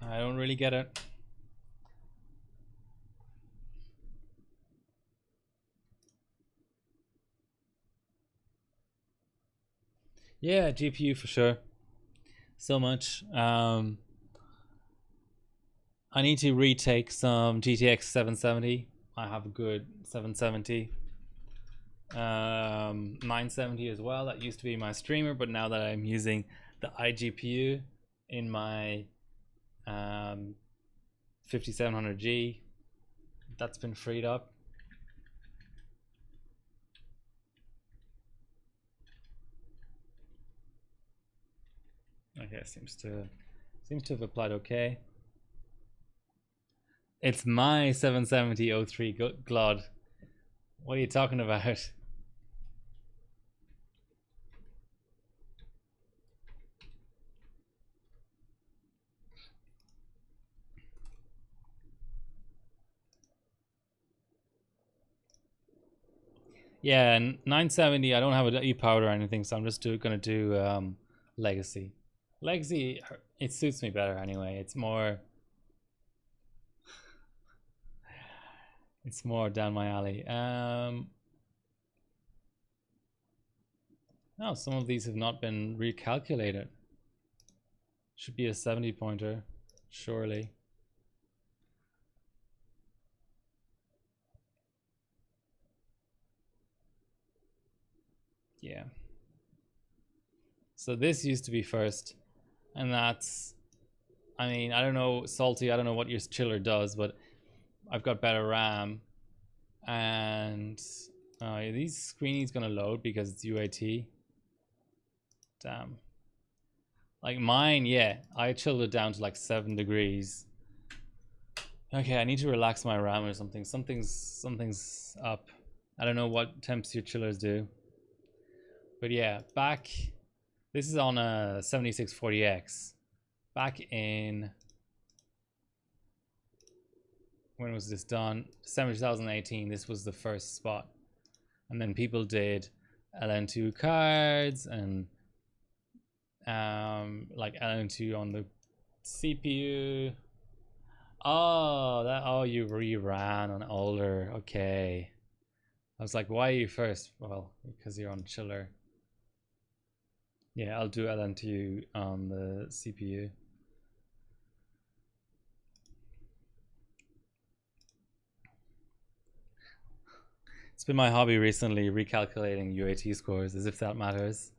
I don't really get it. Yeah, GPU for sure. So much. I need to retake some GTX 770. I have a good 770. 970 as well. That used to be my streamer, but now that I'm using the iGPU in my 5700G, that's been freed up. Okay, seems to have applied okay. It's my 770-03 Glod. What are you talking about? Yeah, and 970, I don't have an E-powered or anything, so I'm just gonna do Legacy. Legacy, it suits me better anyway. It's more down my alley. No, some of these have not been recalculated. Should be a 70 pointer, surely. Yeah. So this used to be first, and that's, I mean, I don't know, Salty, I don't know what your chiller does, but I've got better RAM, and these screenies gonna load because it's UAT. Damn. Like mine, yeah, I chilled it down to like 7 degrees. Okay, I need to relax my RAM or something. Something's up. I don't know what temps your chillers do. But yeah, back, this is on a 7640X. Back in, when was this done? December 2018, this was the first spot. And then people did LN2 cards and like LN2 on the CPU. Oh, you reran on older. Okay. I was like, why are you first? Well, because you're on chiller. Yeah, I'll do LNTU on the CPU. It's been my hobby recently, recalculating UAT scores, as if that matters.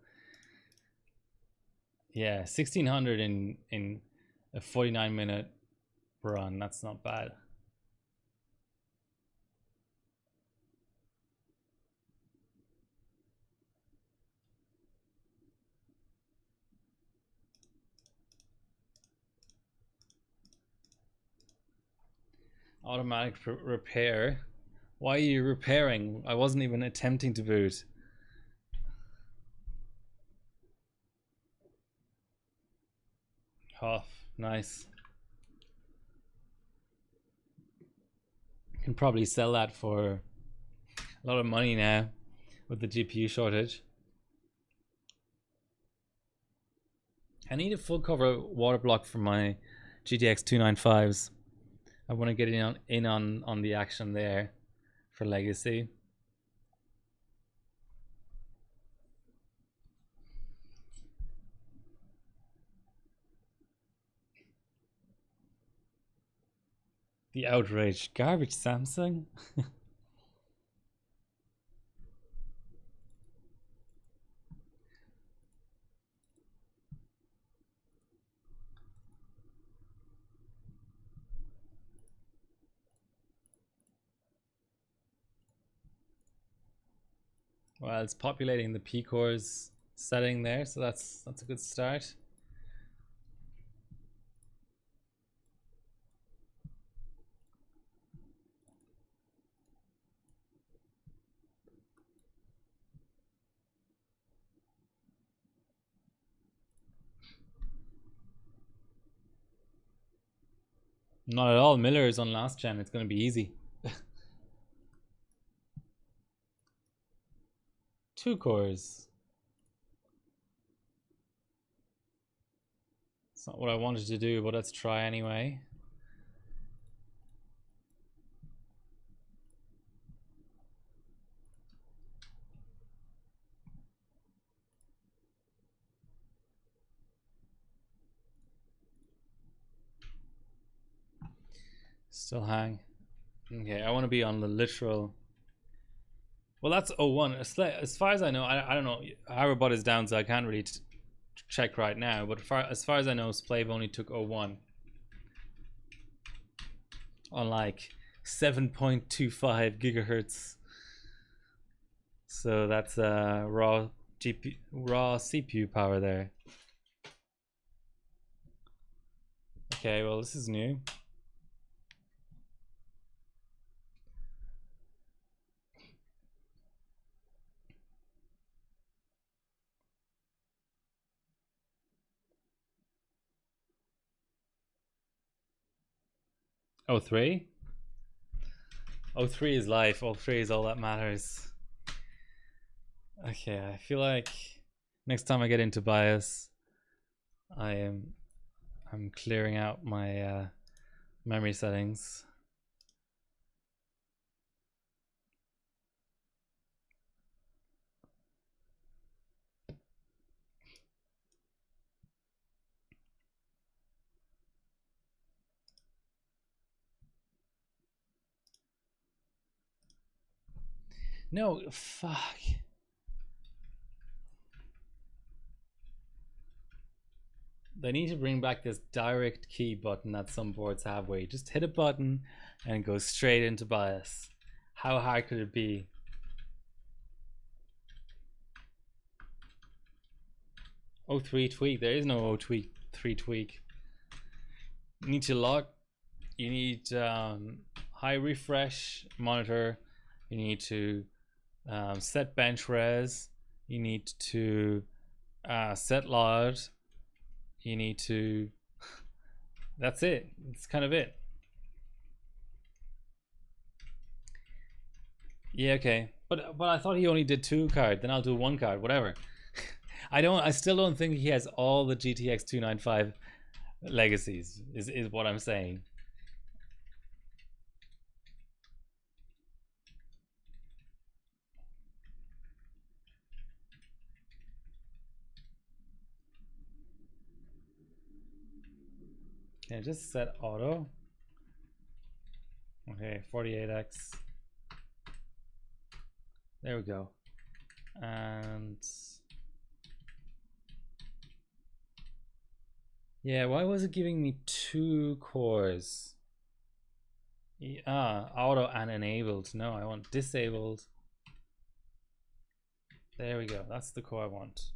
Yeah, 1600 in a 49-minute run. That's not bad. Automatic repair. Why are you repairing? I wasn't even attempting to boot. Oh, nice. Can probably sell that for a lot of money now with the GPU shortage. I need a full cover water block for my GTX 295s. I want to get in on the action there for legacy. The outrage. Garbage Samsung? Well, it's populating the P cores setting there, so that's a good start. Not at all. Miller is on last gen. It's going to be easy. 2 cores. It's not what I wanted to do, but let's try anyway. Still hang. Okay, I want to be on the literal. Well, that's 01. As far as I know, I don't know. Harabot is down, so I can't really check right now. But as far as I know, Splave only took 01 on like 7.25 gigahertz. So that's raw CPU power there. Okay, well this is new. O3? O3 is life. O3 is all that matters. Okay, I feel like next time I get into BIOS, I'm clearing out my memory settings. No, fuck. They need to bring back this direct key button that some boards have where you just hit a button and go straight into BIOS. How hard could it be? O3 tweak. There is no O3 tweak. You need to lock. You need high refresh monitor. You need to set bench res. You need to set loud. You need to. That's it. It's kind of it. Yeah, okay. But I thought he only did 2 card. Then I'll do 1 card. Whatever. I still don't think he has all the GTX 295 legacies. Is what I'm saying. Okay, just set auto. Okay, 48x. There we go. And yeah, why was it giving me 2 cores? Auto and enabled. No, I want disabled. There we go. That's the core I want.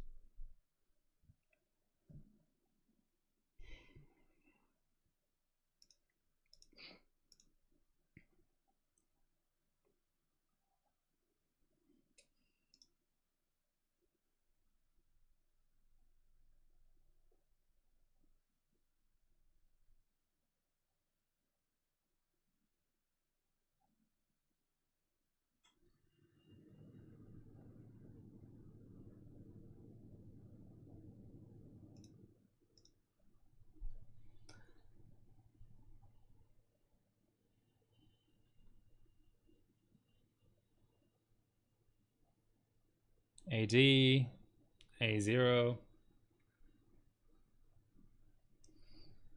AD, A0.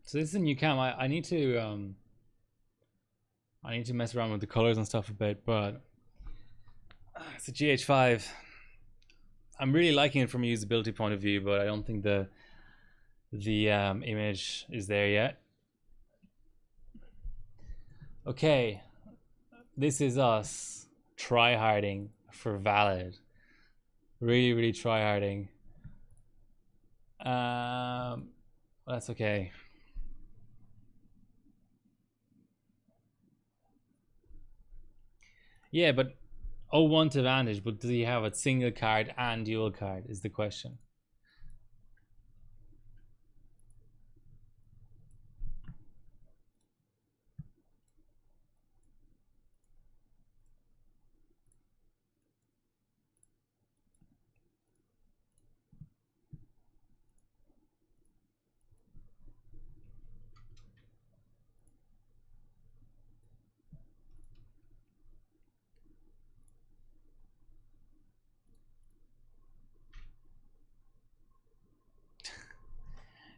So this is a new cam. I need to mess around with the colors and stuff a bit, but it's a GH5. I'm really liking it from a usability point of view, but I don't think the image is there yet. Okay, this is us try-harding for valid. Really try-harding. That's okay. Yeah, but 01 to Vantage, but does he have a single card and dual card is the question.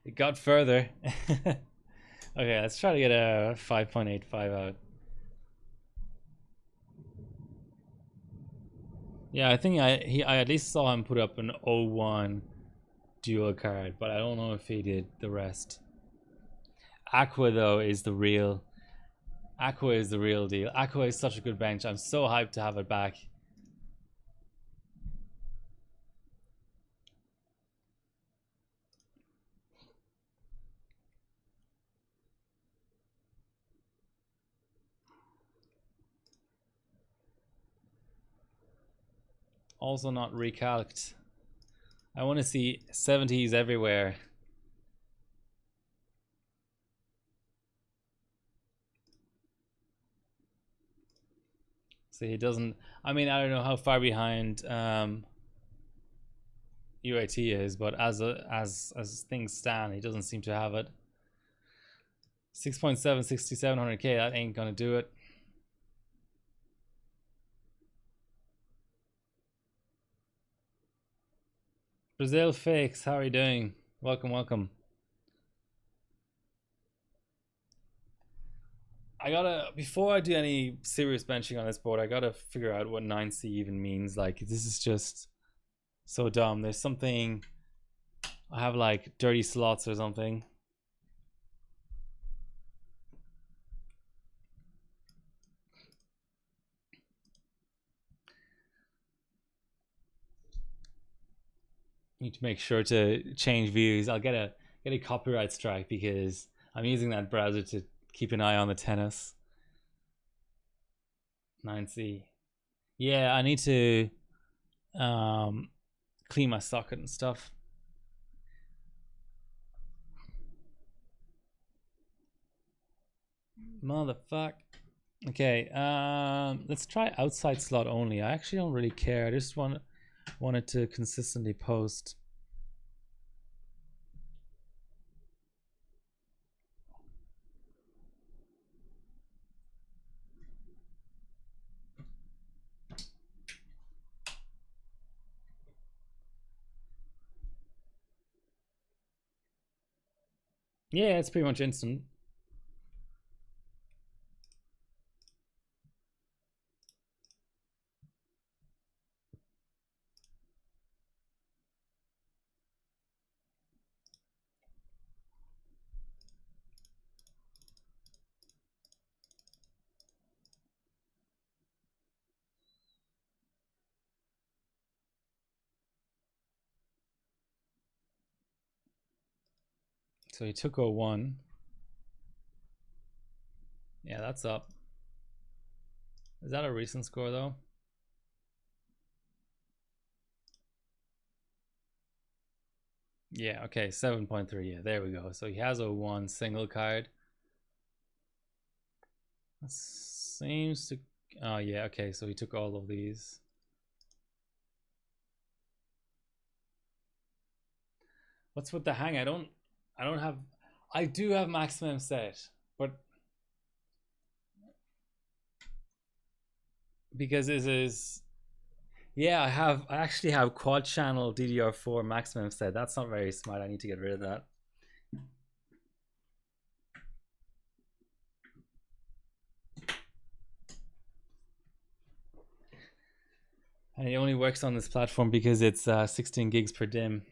It got further. Okay, let's try to get a 5.85 out. Yeah, I think I at least saw him put up an 01 dual card, but I don't know if he did the rest. Aqua though is the real. Aqua is the real deal. Aqua is such a good bench. I'm so hyped to have it back. Also not recalced. I want to see 70s everywhere. See, he doesn't. I mean, I don't know how far behind UAT is, but as things stand, he doesn't seem to have it. 6.7, 6,700K. That ain't gonna do it. Brazil Fakes, how are you doing? Welcome, welcome. I gotta, before I do any serious benching on this board, I gotta figure out what 9C even means. Like, this is just so dumb. There's something, I have like dirty slots or something. Need to make sure to change views. I'll get a copyright strike because I'm using that browser to keep an eye on the tennis. 9C. Yeah, I need to clean my socket and stuff. Motherfuck. Okay, let's try outside slot only. I actually don't really care. I just wanted to consistently post. Yeah, it's pretty much instant. so he took 01. Yeah, that's up. Is that a recent score though? Yeah, okay, 7.3. Yeah, there we go. So he has a 1 single card. That seems to. Oh, yeah, okay, so he took all of these. What's with the hang? I don't have. I do have maximum set, but because this is. Yeah, I actually have quad channel DDR4 maximum set. That's not very smart. I need to get rid of that. And it only works on this platform because it's 16 gigs per DIMM.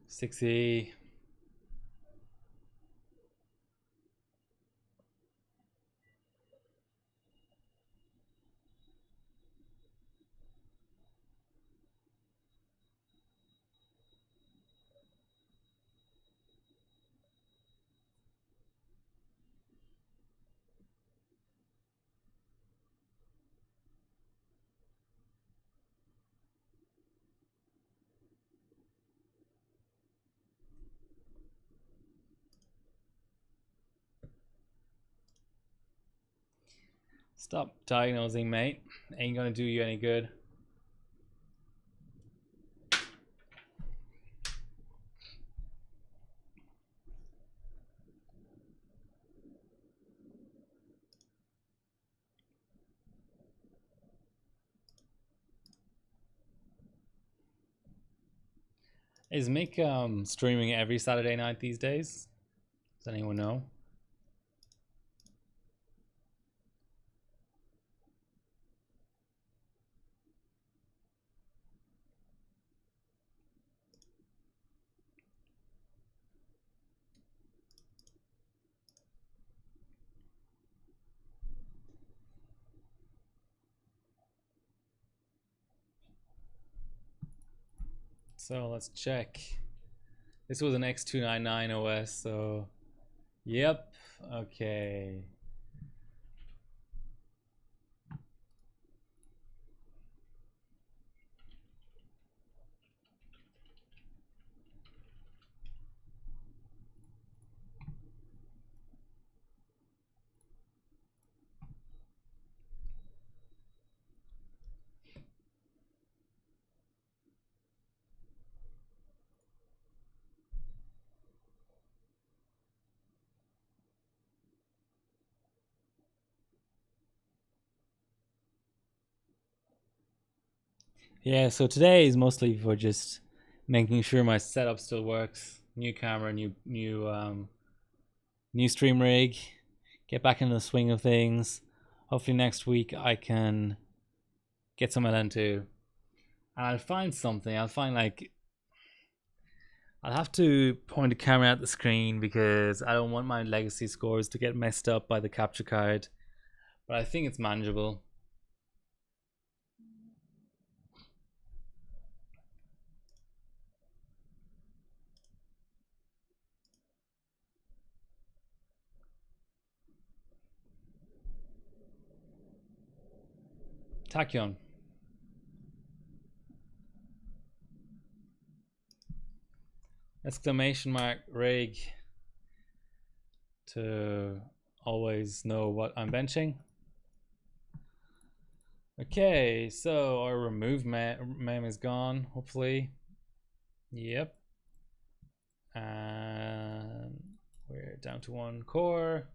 $60. Stop diagnosing, mate. Ain't gonna do you any good. Is Mick streaming every Saturday night these days? Does anyone know? So let's check. This was an X299 OS, so yep. Okay. Yeah, so today is mostly for just making sure my setup still works. New camera, new stream rig. Get back into the swing of things. Hopefully next week I can get some LN2. And I'll find something. I'll find like I'll have to point the camera at the screen because I don't want my legacy scores to get messed up by the capture card. But I think it's manageable. Tachyon. Exclamation mark rig to always know what I'm benching. Okay, so our remove mem is gone, hopefully. Yep. And we're down to 1 core.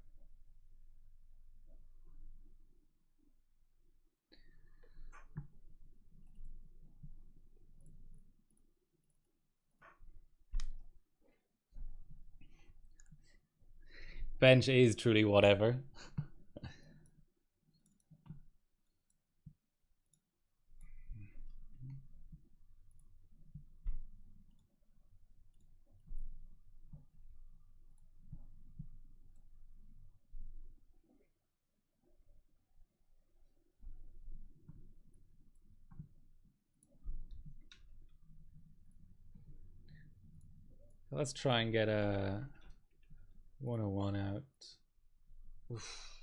Bench is truly whatever. Let's try and get a 101 out. Oof.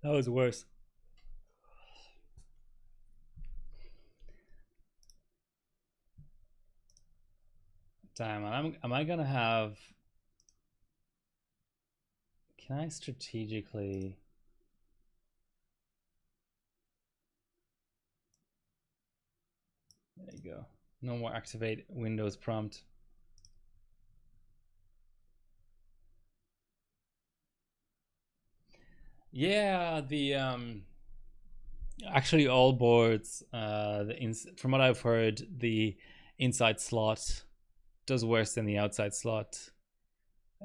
That was worse. Damn, am I gonna have... Can I strategically... There you go. No more activate Windows prompt. Yeah, the actually all boards, from what I've heard, the inside slot does worse than the outside slot.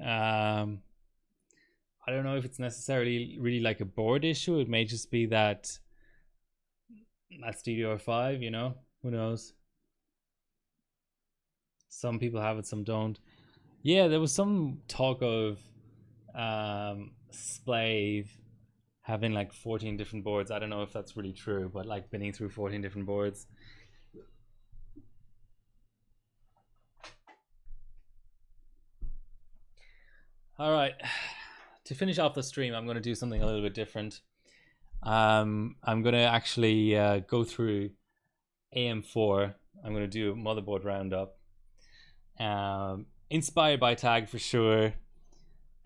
I don't know if it's necessarily really like a board issue. It may just be that that's DDR5, you know? Who knows? Some people have it, some don't. Yeah, there was some talk of Splave having like 14 different boards. I don't know if that's really true, but like binning through 14 different boards. All right, to finish off the stream, I'm going to do something a little bit different. I'm going to actually go through AM4. I'm going to do a motherboard roundup. Inspired by Tag for sure.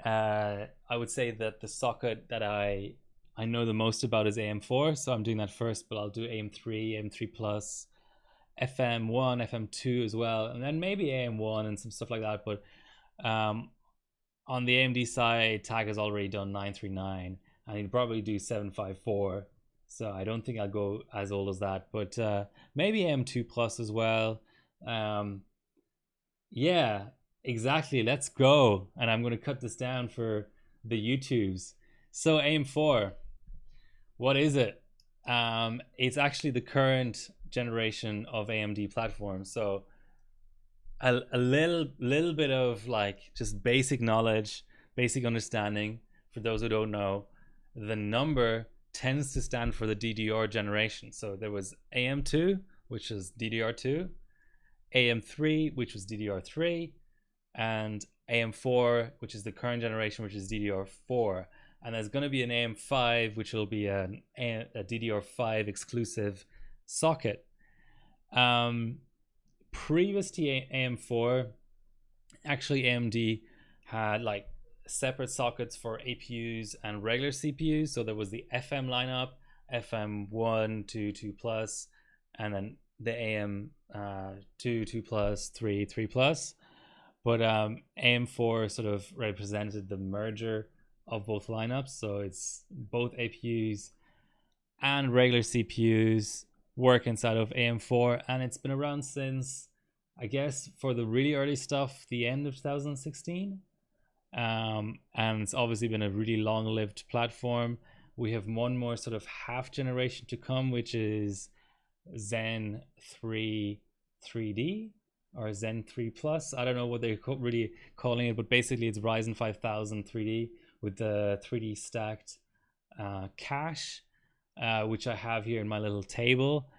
I would say that the socket that I know the most about is AM4, so I'm doing that first, but I'll do AM3, AM3 Plus, FM1, FM2 as well, and then maybe AM1 and some stuff like that. But on the AMD side, Tag has already done 939, and he'd probably do 754. So I don't think I'll go as old as that, but maybe AM2 Plus as well. Yeah, exactly. Let's go. And I'm going to cut this down for the YouTubes. So AM4, what is it? It's actually the current generation of AMD platforms. So a little bit of like just basic knowledge, basic understanding for those who don't know. The number tends to stand for the DDR generation. So there was AM2, which is DDR2, AM3, which was DDR3, and AM4, which is the current generation, which is DDR4. And there's going to be an AM5, which will be a DDR5 exclusive socket. Previous to AM4, actually AMD had like separate sockets for APUs and regular CPUs. So there was the FM lineup, FM1, 2, 2 plus, and then the AM 2, 2 plus, 3, 3 plus. But AM4 sort of represented the merger of both lineups. So it's both APUs and regular CPUs work inside of AM4. And it's been around since, I guess, for the really early stuff, the end of 2016. And it's obviously been a really long-lived platform. We have one more sort of half generation to come, which is Zen 3 3D or Zen 3 Plus. I don't know what they're really calling it, but basically it's Ryzen 5000 3D with the 3D stacked cache, which I have here in my little table.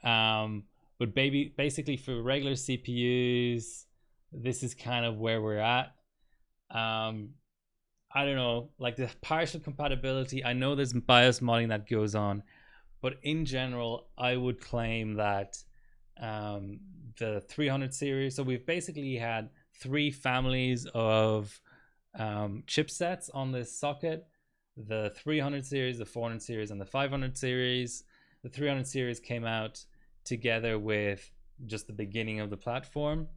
But basically for regular CPUs, this is kind of where we're at. I don't know, like the partial compatibility, I know there's BIOS modding that goes on, but in general, I would claim that the 300 series, so we've basically had three families of chipsets on this socket: the 300 series, the 400 series, and the 500 series. The 300 series came out together with just the beginning of the platform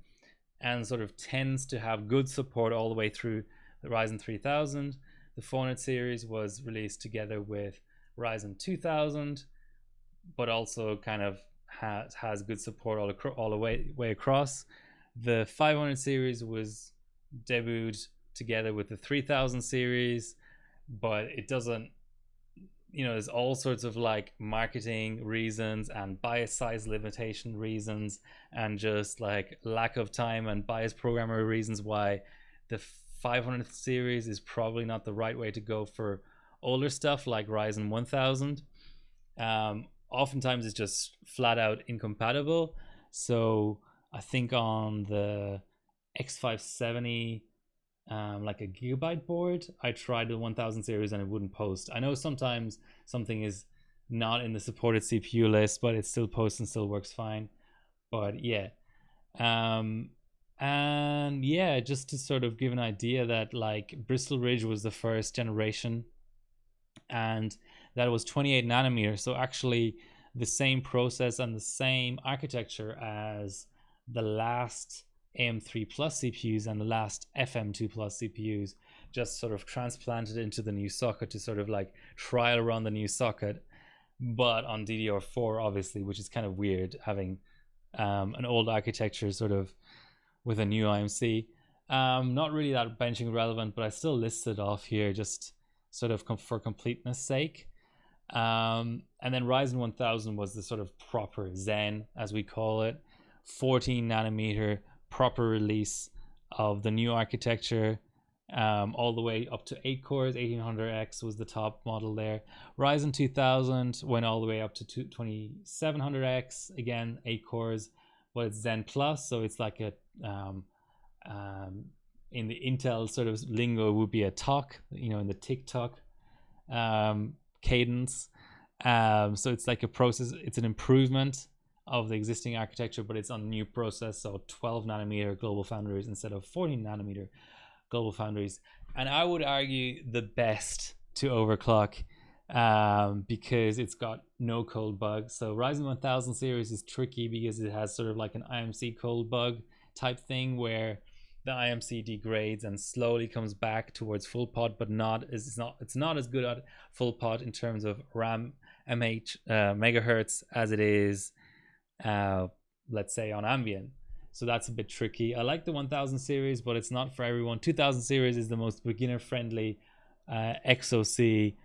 and sort of tends to have good support all the way through the Ryzen 3000. The 400 series was released together with Ryzen 2000, but also kind of has good support all the way across. The 500 series was debuted together with the 3000 series, but it doesn't you know, there's all sorts of like marketing reasons and bias size limitation reasons and just like lack of time and bias programmer reasons why the 500th series is probably not the right way to go for older stuff like Ryzen 1000. Oftentimes it's just flat out incompatible. So I think on the X570, like a gigabyte board, I tried the 1000 series and it wouldn't post. I know sometimes something is not in the supported CPU list, but it still posts and still works fine. But yeah, and yeah, just to sort of give an idea that like Bristol Ridge was the first generation, and that was 28 nanometers. So actually, the same process and the same architecture as the last AM3 Plus CPUs and the last FM2 Plus CPUs, just sort of transplanted into the new socket to sort of like trial run the new socket, but on DDR4 obviously, which is kind of weird having an old architecture sort of with a new IMC. Not really that benching relevant, but I still listed off here just sort of for completeness sake. And then Ryzen 1000 was the sort of proper Zen, as we call it, 14 nanometer proper release of the new architecture, all the way up to 8 cores. 1800X was the top model there. Ryzen 2000 went all the way up to 2700X, again 8 cores, but it's Zen Plus, so it's like a in the Intel sort of lingo would be a TOC, you know, in the TikTok cadence. So it's like a process, it's an improvement of the existing architecture, but it's on a new process, so 12 nanometer global foundries instead of 14 nanometer global foundries. And I would argue the best to overclock, because it's got no cold bug. So Ryzen 1000 series is tricky because it has sort of like an IMC cold bug type thing where the IMC degrades and slowly comes back towards full pot, but it's not as good at full pot in terms of RAM megahertz as it is, let's say, on ambient. So that's a bit tricky. I like the 1000 series, but it's not for everyone. 2000 series is the most beginner friendly XOC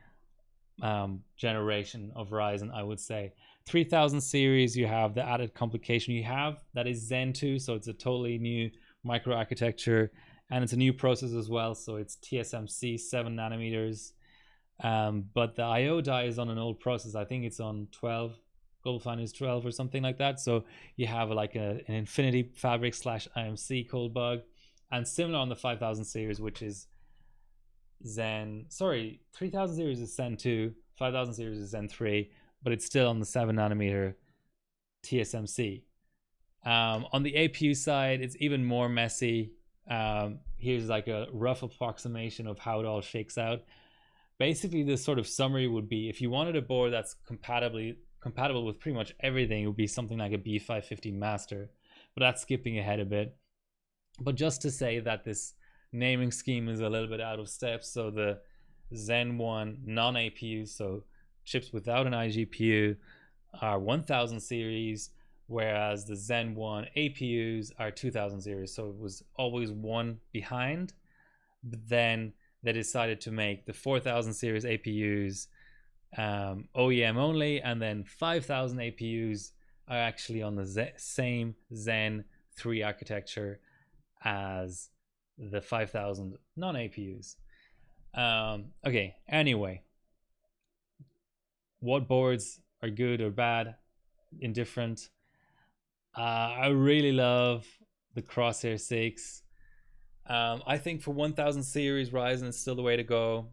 generation of Ryzen, I would say. 3000 series, you have the added complication you have, that is Zen 2, so it's a totally new microarchitecture, and it's a new process as well, so it's TSMC 7 nanometers, but the IO die is on an old process. I think it's on 12, Global Foundries 12 or something like that. So you have like an Infinity Fabric / IMC cold bug, and similar on the 5000 series, which is Zen, sorry, 3000 series is Zen 2, 5000 series is Zen 3, but it's still on the 7 nanometer TSMC. On the APU side, it's even more messy. Here's like a rough approximation of how it all shakes out. Basically, the sort of summary would be, if you wanted a board that's compatible with pretty much everything, it would be something like a B550 Master, but that's skipping ahead a bit. But just to say that this naming scheme is a little bit out of step, so the Zen 1 non-APU, so chips without an iGPU, are 1000 series, whereas the Zen 1 APUs are 2000 series, so it was always one behind. But then they decided to make the 4000 series APUs OEM only, and then 5000 APUs are actually on the same Zen 3 architecture as the 5000 non-APUs. Okay, anyway, what boards are good or bad, indifferent? I really love the Crosshair 6. I think for 1000 series, Ryzen is still the way to go.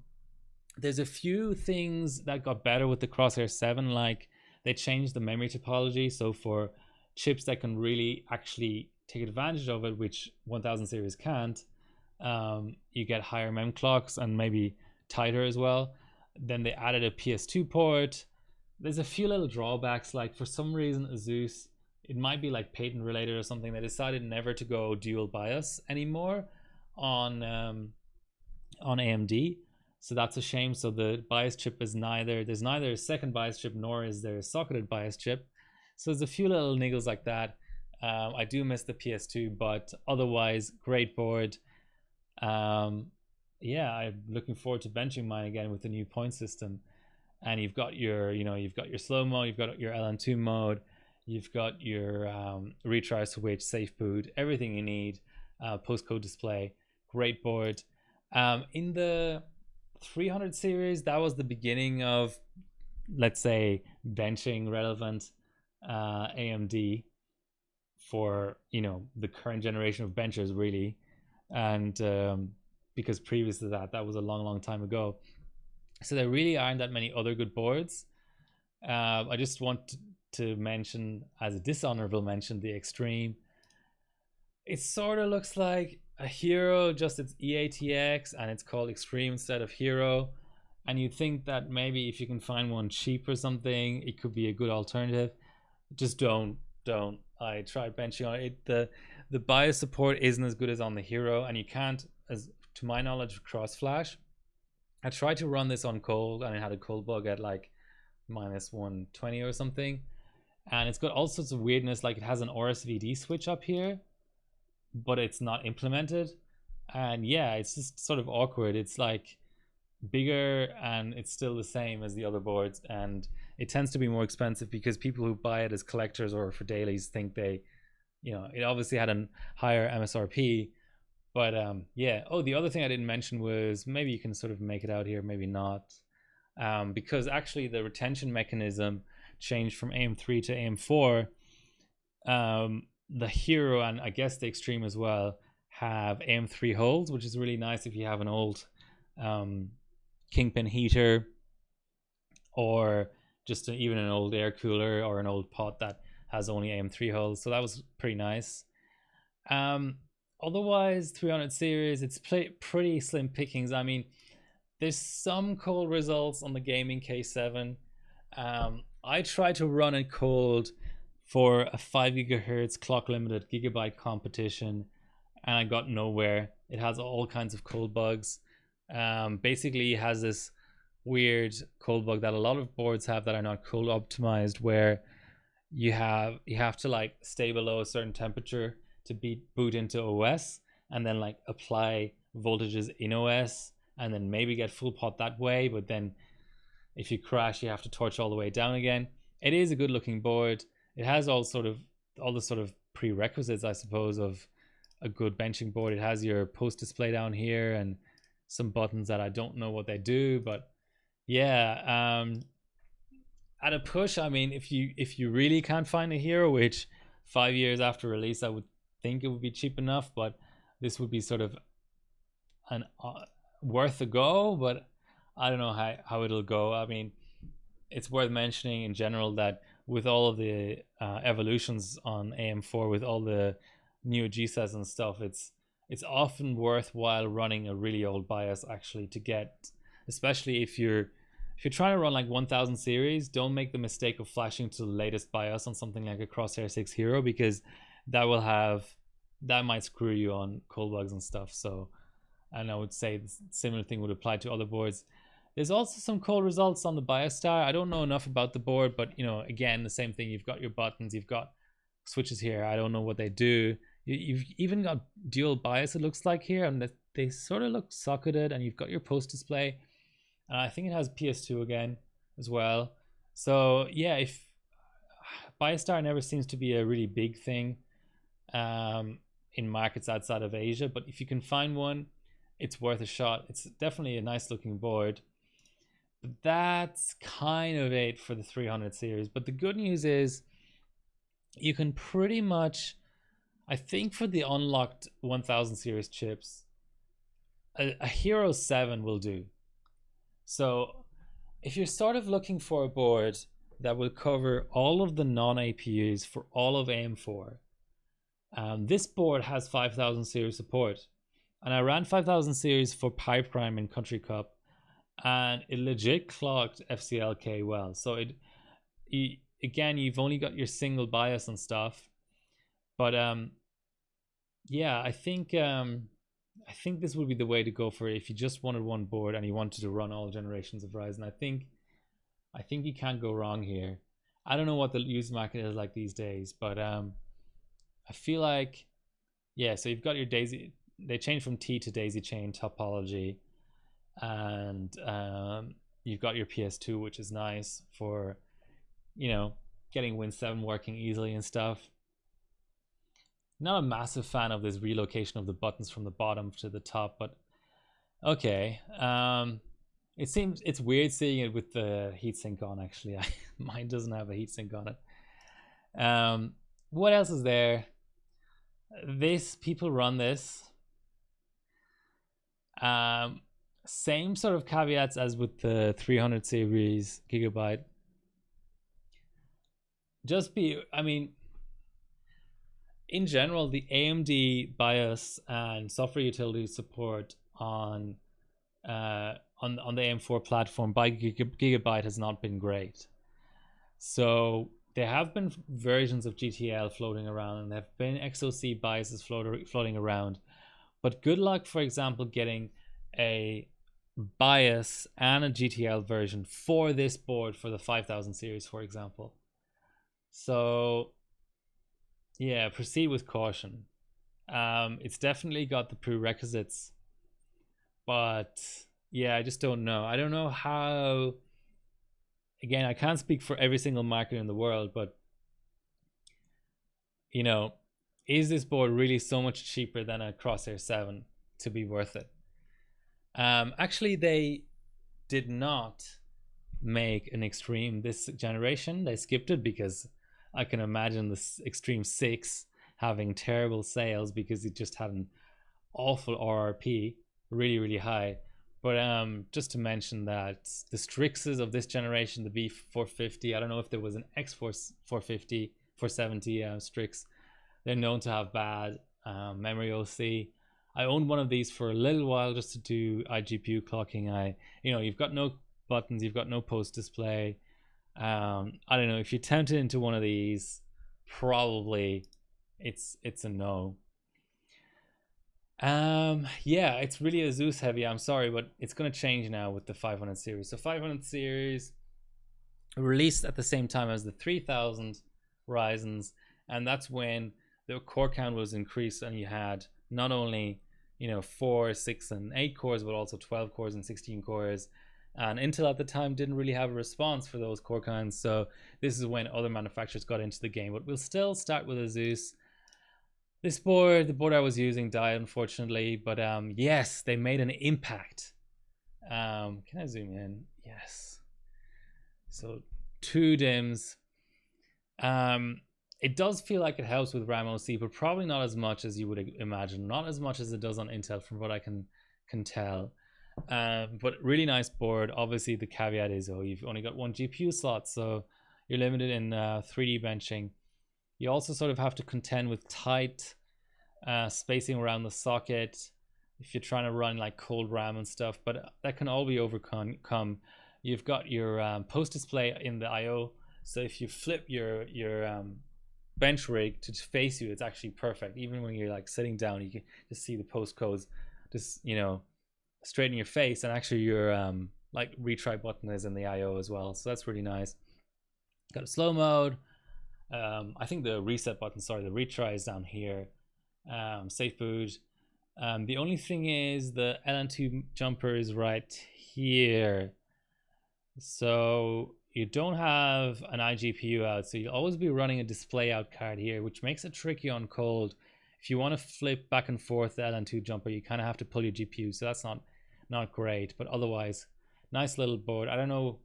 There's a few things that got better with the Crosshair 7, like they changed the memory topology, so for chips that can really actually take advantage of it, which 1000 series can't, you get higher mem clocks and maybe tighter as well. Then they added a PS2 port. There's a few little drawbacks, like for some reason Asus, it might be like patent related or something, they decided never to go dual bias anymore on AMD. So that's a shame. So the bias chip is there's neither a second bias chip nor is there a socketed bias chip. So there's a few little niggles like that. I do miss the PS2, but otherwise great board. Yeah, I'm looking forward to benching mine again with the new point system. and you've got your, you've got your slow mode, you've got your LN2 mode, you've got your retry switch, safe boot, everything you need, postcode display, great board. In the 300 series, that was the beginning of, let's say, benching relevant AMD for the current generation of benchers, really. And because previous to that was a long time ago, so there really aren't that many other good boards. I just want to mention, as a dishonorable mention, the Extreme. It sort of looks like a Hero, just it's EATX and it's called Extreme instead of Hero. And you'd think that maybe if you can find one cheap or something, it could be a good alternative. Just don't. I tried benching on it. The BIOS support isn't as good as on the Hero, and you can't, as to my knowledge, cross flash. I tried to run this on cold, and it had a cold bug at like minus 120 or something. And it's got all sorts of weirdness, like it has an RSVD switch up here, but it's not implemented. And yeah, it's just sort of awkward. It's like bigger and it's still the same as the other boards, and it tends to be more expensive because people who buy it as collectors or for dailies think they, it obviously had a higher MSRP. But yeah. Oh, the other thing I didn't mention was, maybe you can sort of make it out here, maybe not, because actually the retention mechanism changed from AM3 to AM4. The Hero, and I guess the Extreme as well, have AM3 holes, which is really nice if you have an old Kingpin heater, or just even an old air cooler or an old pot that has only AM3 holes. So that was pretty nice. Otherwise, 300 series, it's pretty slim pickings. I mean, there's some cold results on the gaming K7. I tried to run it cold for a 5 gigahertz clock limited gigabyte competition, and I got nowhere. It has all kinds of cold bugs. Basically, it has this weird cold bug that a lot of boards have that are not cold optimized, where you have to like stay below a certain temperature to boot into OS, and then like apply voltages in OS, and then maybe get full pot that way. But then if you crash, you have to torch all the way down again. It is a good looking board. It has all the sort of prerequisites, I suppose, of a good benching board. It has your post display down here and some buttons that I don't know what they do, but yeah. At a push, I mean, if you really can't find a Hero, which 5 years after release I would think it would be cheap enough, but this would be sort of an worth a go. But I don't know how it'll go. I mean, it's worth mentioning in general that with all of the evolutions on AM4, with all the new GSAs and stuff, it's often worthwhile running a really old BIOS actually to get, especially if you're trying to run like 1000 series, don't make the mistake of flashing to the latest BIOS on something like a Crosshair 6 Hero, because that might screw you on cold bugs and stuff. So, and I would say the similar thing would apply to other boards. There's also some cold results on the BIOStar. I don't know enough about the board, but again, the same thing. You've got your buttons, you've got switches here. I don't know what they do. You've even got dual BIOS, it looks like here, and they sort of look socketed, and you've got your post display. I think it has PS2 again as well. So yeah, if BIOStar never seems to be a really big thing in markets outside of Asia, but if you can find one, it's worth a shot. It's definitely a nice looking board. But that's kind of it for the 300 series. But the good news is you can pretty much, I think for the unlocked 1000 series chips, a Hero 7 will do. So if you're sort of looking for a board that will cover all of the non-APUs for all of AM4, this board has 5000 series support. And I ran 5000 series for Pi Prime and Country Cup, and it legit clocked FCLK well. So again, you've only got your single BIOS and stuff, but yeah, I think this would be the way to go for it if you just wanted one board and you wanted to run all generations of Ryzen. I think you can't go wrong here. I don't know what the used market is like these days, but I feel like, yeah. So you've got your Daisy. They changed from T to daisy chain topology, and you've got your PS2, which is nice for, you know, getting Win 7 working easily and stuff. Not a massive fan of this relocation of the buttons from the bottom to the top, but okay. It seems it's weird seeing it with the heatsink on. Actually, mine doesn't have a heatsink on it. What else is there? People run this. Same sort of caveats as with the 300 series gigabyte. I mean, in general, the AMD BIOS and software utility support on the AM4 platform by Gigabyte has not been great. So there have been versions of GTL floating around, and there have been XOC BIOSes floating around. But good luck, for example, getting a BIOS and a GTL version for this board for the 5000 series, for example. So yeah, proceed with caution. It's definitely got the prerequisites, but yeah, I just don't know. I don't know how. Again, I can't speak for every single market in the world, but you know, is this board really so much cheaper than a Crosshair 7 to be worth it? Actually, they did not make an Extreme this generation. They skipped it because I can imagine this Extreme 6 having terrible sales because it just had an awful RRP, really, really high. But just to mention that the Strixes of this generation, the B450, I don't know if there was an X450, 470 Strix. They're known to have bad memory OC. I owned one of these for a little while just to do iGPU clocking. You've got no buttons, you've got no post display. I don't know, if you're tempted into one of these, probably it's a no. Yeah, it's really Asus heavy. I'm sorry, but it's going to change now with the 500 series. So 500 series released at the same time as the 3000 Ryzens, and that's when the core count was increased, and you had not only 4, 6, and 8 cores, but also 12 cores and 16 cores. And Intel at the time didn't really have a response for those core counts, so this is when other manufacturers got into the game. But we'll still start with Asus. This board, the board I was using, died unfortunately, but yes, they made an impact. Can I zoom in? Yes. So 2 DIMMs. It does feel like it helps with RAM OC, but probably not as much as you would imagine. Not as much as it does on Intel, from what I can tell. But really nice board. Obviously, the caveat is, you've only got 1 GPU slot, so you're limited in 3D benching. You also sort of have to contend with tight spacing around the socket if you're trying to run like cold RAM and stuff, but that can all be overcome. You've got your post display in the I/O, so if you flip your bench rig to face you, it's actually perfect. Even when you're like sitting down, you can just see the post codes just straight in your face, and actually your like retry button is in the I/O as well, so that's really nice. Got a slow mode. I think the reset button, sorry, the retry is down here. Safe boot. The only thing is the LN2 jumper is right here, so you don't have an iGPU out, so you'll always be running a display out card here, which makes it tricky on cold. If you want to flip back and forth the LN2 jumper, you kind of have to pull your GPU, so that's not great. But otherwise, nice little board. I don't know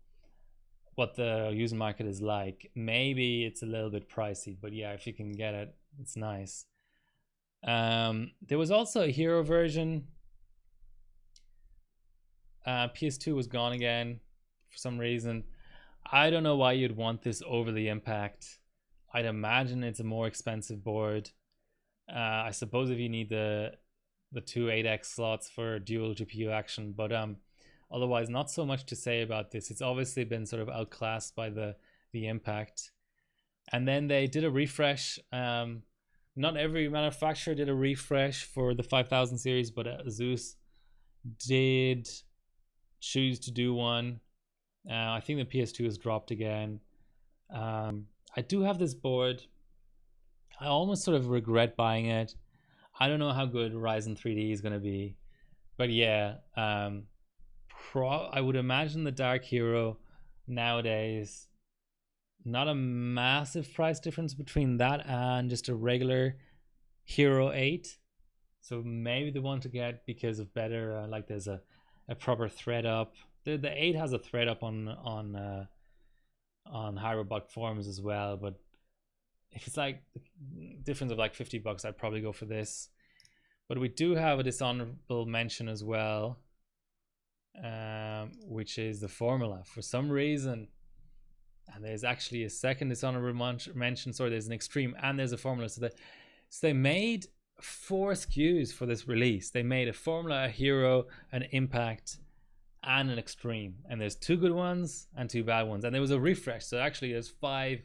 what the user market is like. Maybe it's a little bit pricey, but yeah, if you can get it, it's nice. There was also a Hero version. PS2 was gone again for some reason. I don't know why you'd want this over the Impact. I'd imagine it's a more expensive board. I suppose if you need the 2 8x slots for dual GPU action, but otherwise not so much to say about this. It's obviously been sort of outclassed by the Impact. And then they did a refresh. Not every manufacturer did a refresh for the 5000 series, but Asus did choose to do one. I think the PS2 has dropped again. I do have this board. I almost sort of regret buying it. I don't know how good Ryzen 3D is going to be, but yeah, I would imagine the Dark Hero nowadays, not a massive price difference between that and just a regular Hero 8. So maybe the one to get because of better, like there's a proper thread up. The 8 has a thread up on Hyrobot forums as well, but if it's like the difference of like $50, I'd probably go for this. But we do have a dishonorable mention as well, which is the formula. For some reason, and there's actually a second dishonorable mention. Sorry, there's an extreme and there's a formula. So they made 4 SKUs for this release. They made a formula, a hero, an impact, and an extreme. And there's 2 good ones and 2 bad ones. And there was a refresh. So actually there's 5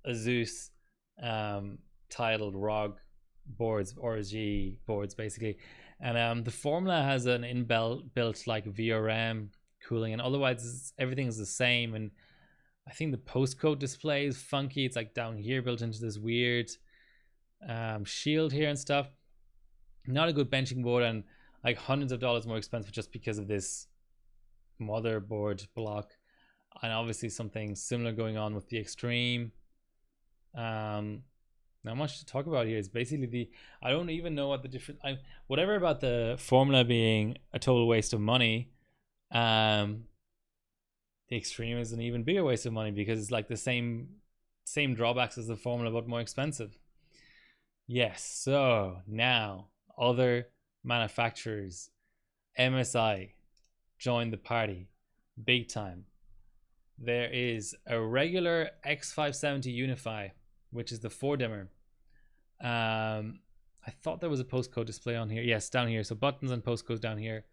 Azus titled ROG boards, RG boards basically. And the formula has an inbuilt like VRM cooling, and otherwise everything is the same. And I think the postcode display is funky. It's like down here built into this weird shield here and stuff. Not a good benching board, and like hundreds of dollars more expensive just because of this motherboard block. And obviously something similar going on with the extreme. Not much to talk about here. It's basically I don't even know what the difference. Whatever about the formula being a total waste of money. The extreme is an even bigger waste of money because it's like the same drawbacks as the formula but more expensive. Yes, so now other manufacturers, MSI joined the party big time. There is a regular X570 Unify, which is the 4-dimmer. I thought there was a postcode display on here. Yes, down here. So buttons and postcodes down here.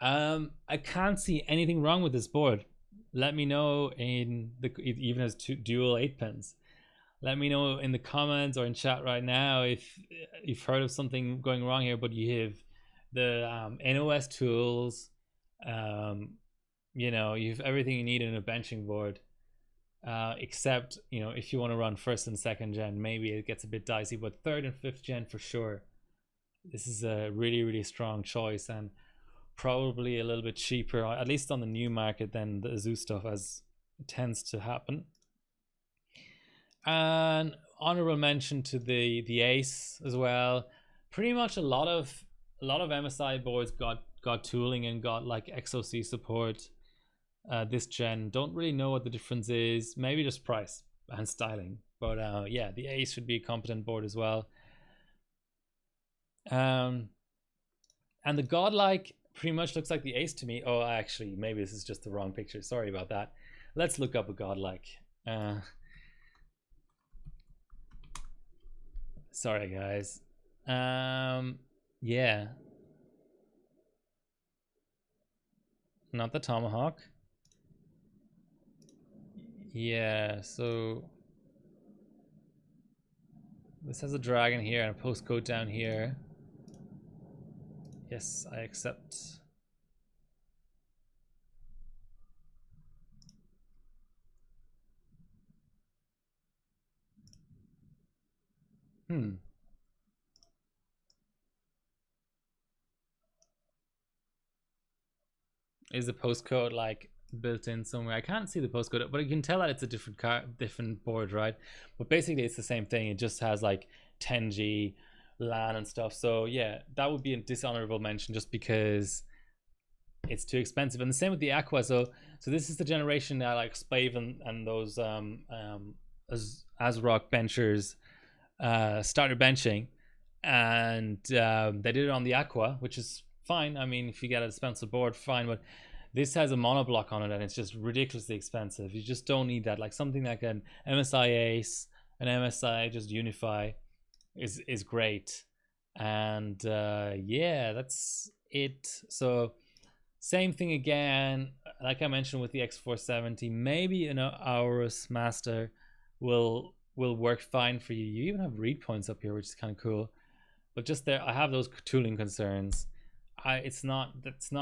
I can't see anything wrong with this board. Let me know it even has 2 dual 8-pins. Let me know in the comments or in chat right now if you've heard of something going wrong here. But you have the NOS tools. You know, you have everything you need in a benching board. Except, you know, if you want to run 1st and 2nd gen, maybe it gets a bit dicey, but 3rd and 5th gen for sure. This is a really, really strong choice, and probably a little bit cheaper, at least on the new market, than the Azus stuff, as it tends to happen. And honorable mention to the Ace as well. Pretty much a lot of MSI boards got tooling and got like XOC support. This gen, don't really know what the difference is. Maybe just price and styling, but yeah, the Ace should be a competent board as well. And the Godlike pretty much looks like the Ace to me. Oh, actually, maybe this is just the wrong picture. Sorry about that. Let's look up a Godlike. Sorry, guys. Yeah, not the Tomahawk. Yeah, so this has a dragon here and a postcode down here. Yes, I accept. Is the postcode like built in somewhere? I can't see the postcode, but you can tell that it's a different board, right? But basically it's the same thing. It just has like 10G LAN and stuff. So yeah, that would be a dishonorable mention just because it's too expensive. And the same with the Aqua. So this is the generation that like Spave and those ASRock benchers started benching, and they did it on the Aqua, which is fine. I mean, if you get a expensive board, fine, but this has a monoblock on it and it's just ridiculously expensive. You just don't need that. Like something like an MSI Ace, an MSI just Unify is great. And yeah, that's it. So same thing again, like I mentioned with the X470, maybe an Aorus Master will work fine for you. You even have read points up here, which is kind of cool. But just there, I have those tooling concerns. It's not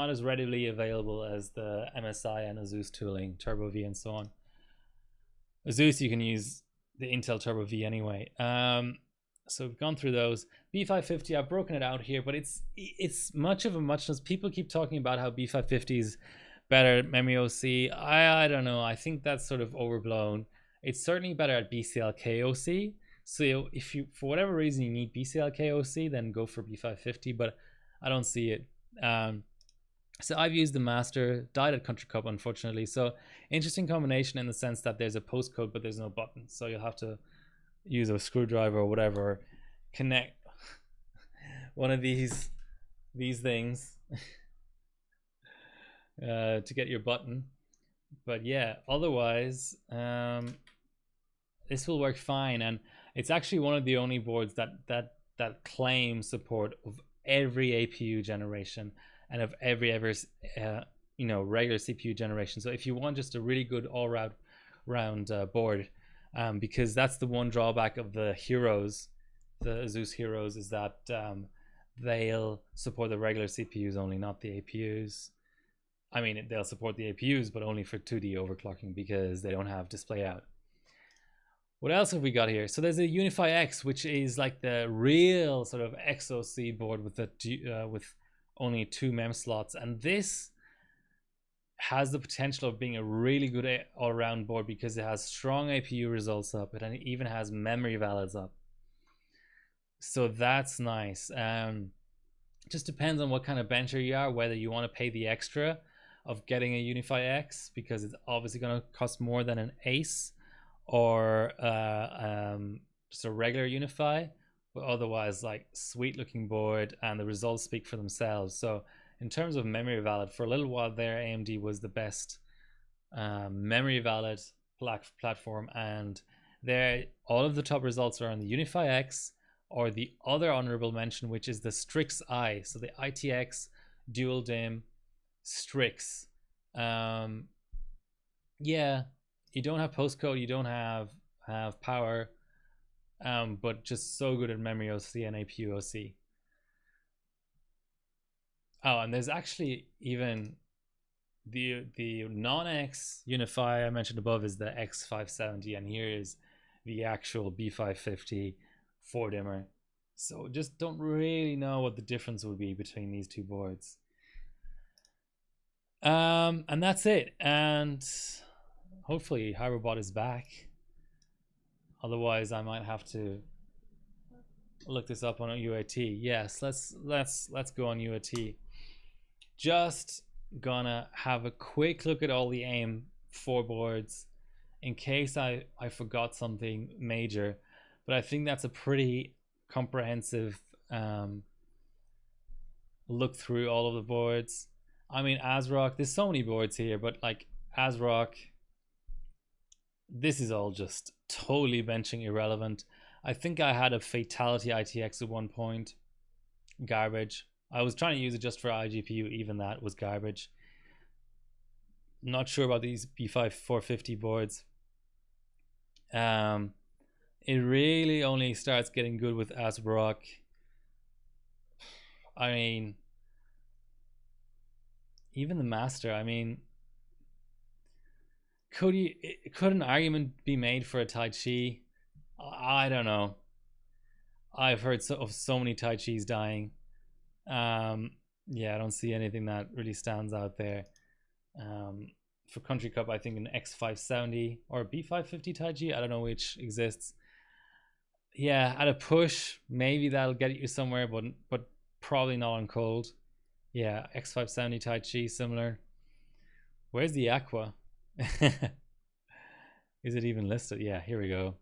as readily available as the MSI and Azus tooling, Turbo V and so on. Azus, you can use the Intel Turbo V anyway. So we've gone through those. B550, I've broken it out here, but it's much of a muchness. People keep talking about how B550 is better at memory OC. I don't know. I think that's sort of overblown. It's certainly better at BCLK OC. So if you, for whatever reason, you need BCLK OC, then go for B550, but I don't see it. So I've used the master, died at Country Cup, unfortunately. So interesting combination in the sense that there's a postcode, but there's no button. So you'll have to use a screwdriver or whatever, connect one of these things to get your button. But yeah, otherwise, this will work fine. And it's actually one of the only boards that claim support of every APU generation and of every ever regular CPU generation. So if you want just a really good all-round board, because that's the one drawback of the Heroes, the Asus Heroes, is that they'll support the regular CPUs only, not the APUs. I mean, they'll support the APUs, but only for 2D overclocking because they don't have display out. What else have we got here? So there's a Unify X, which is like the real sort of XOC board with with only 2 mem slots, and this has the potential of being a really good all-around board because it has strong APU results up, and it even has memory valids up. So that's nice. Just depends on what kind of bencher you are, whether you want to pay the extra of getting a Unify X because it's obviously going to cost more than an Ace, or just a regular Unify, but otherwise like sweet looking board, and the results speak for themselves. So in terms of memory valid, for a little while there, AMD was the best memory valid platform, and there all of the top results are on the Unify X or the other honorable mention, which is the Strix I. So the ITX Dual DIMM Strix. Yeah, you don't have postcode, you don't have power, but just so good at memory OC and APU OC. Oh, and there's actually even the non-X Unify I mentioned above is the X570, and here is the actual B550 4 dimmer. So just don't really know what the difference would be between these two boards. And that's it. And hopefully Hyperbot is back. Otherwise, I might have to look this up on UAT. Yes, let's go on UAT. Just gonna have a quick look at all the AM4 boards in case I forgot something major, but I think that's a pretty comprehensive look through all of the boards. I mean, ASRock, there's so many boards here, but like ASRock, this is all just totally benching irrelevant. I think I had a Fatality ITX at one point. Garbage. I was trying to use it just for iGPU, even that was garbage. Not sure about these B5 450 boards. It really only starts getting good with ASRock. I mean, even the master, I mean, could an argument be made for a Tai Chi? I don't know. I've heard of so many Tai Chis dying. Yeah, I don't see anything that really stands out there. For Country Cup, I think an X570 or a B550 Tai Chi, I don't know which exists. Yeah, at a push, maybe that'll get you somewhere, but probably not on cold. Yeah, X570 Tai Chi, similar. Where's the Aqua? Is it even listed? Yeah, here we go.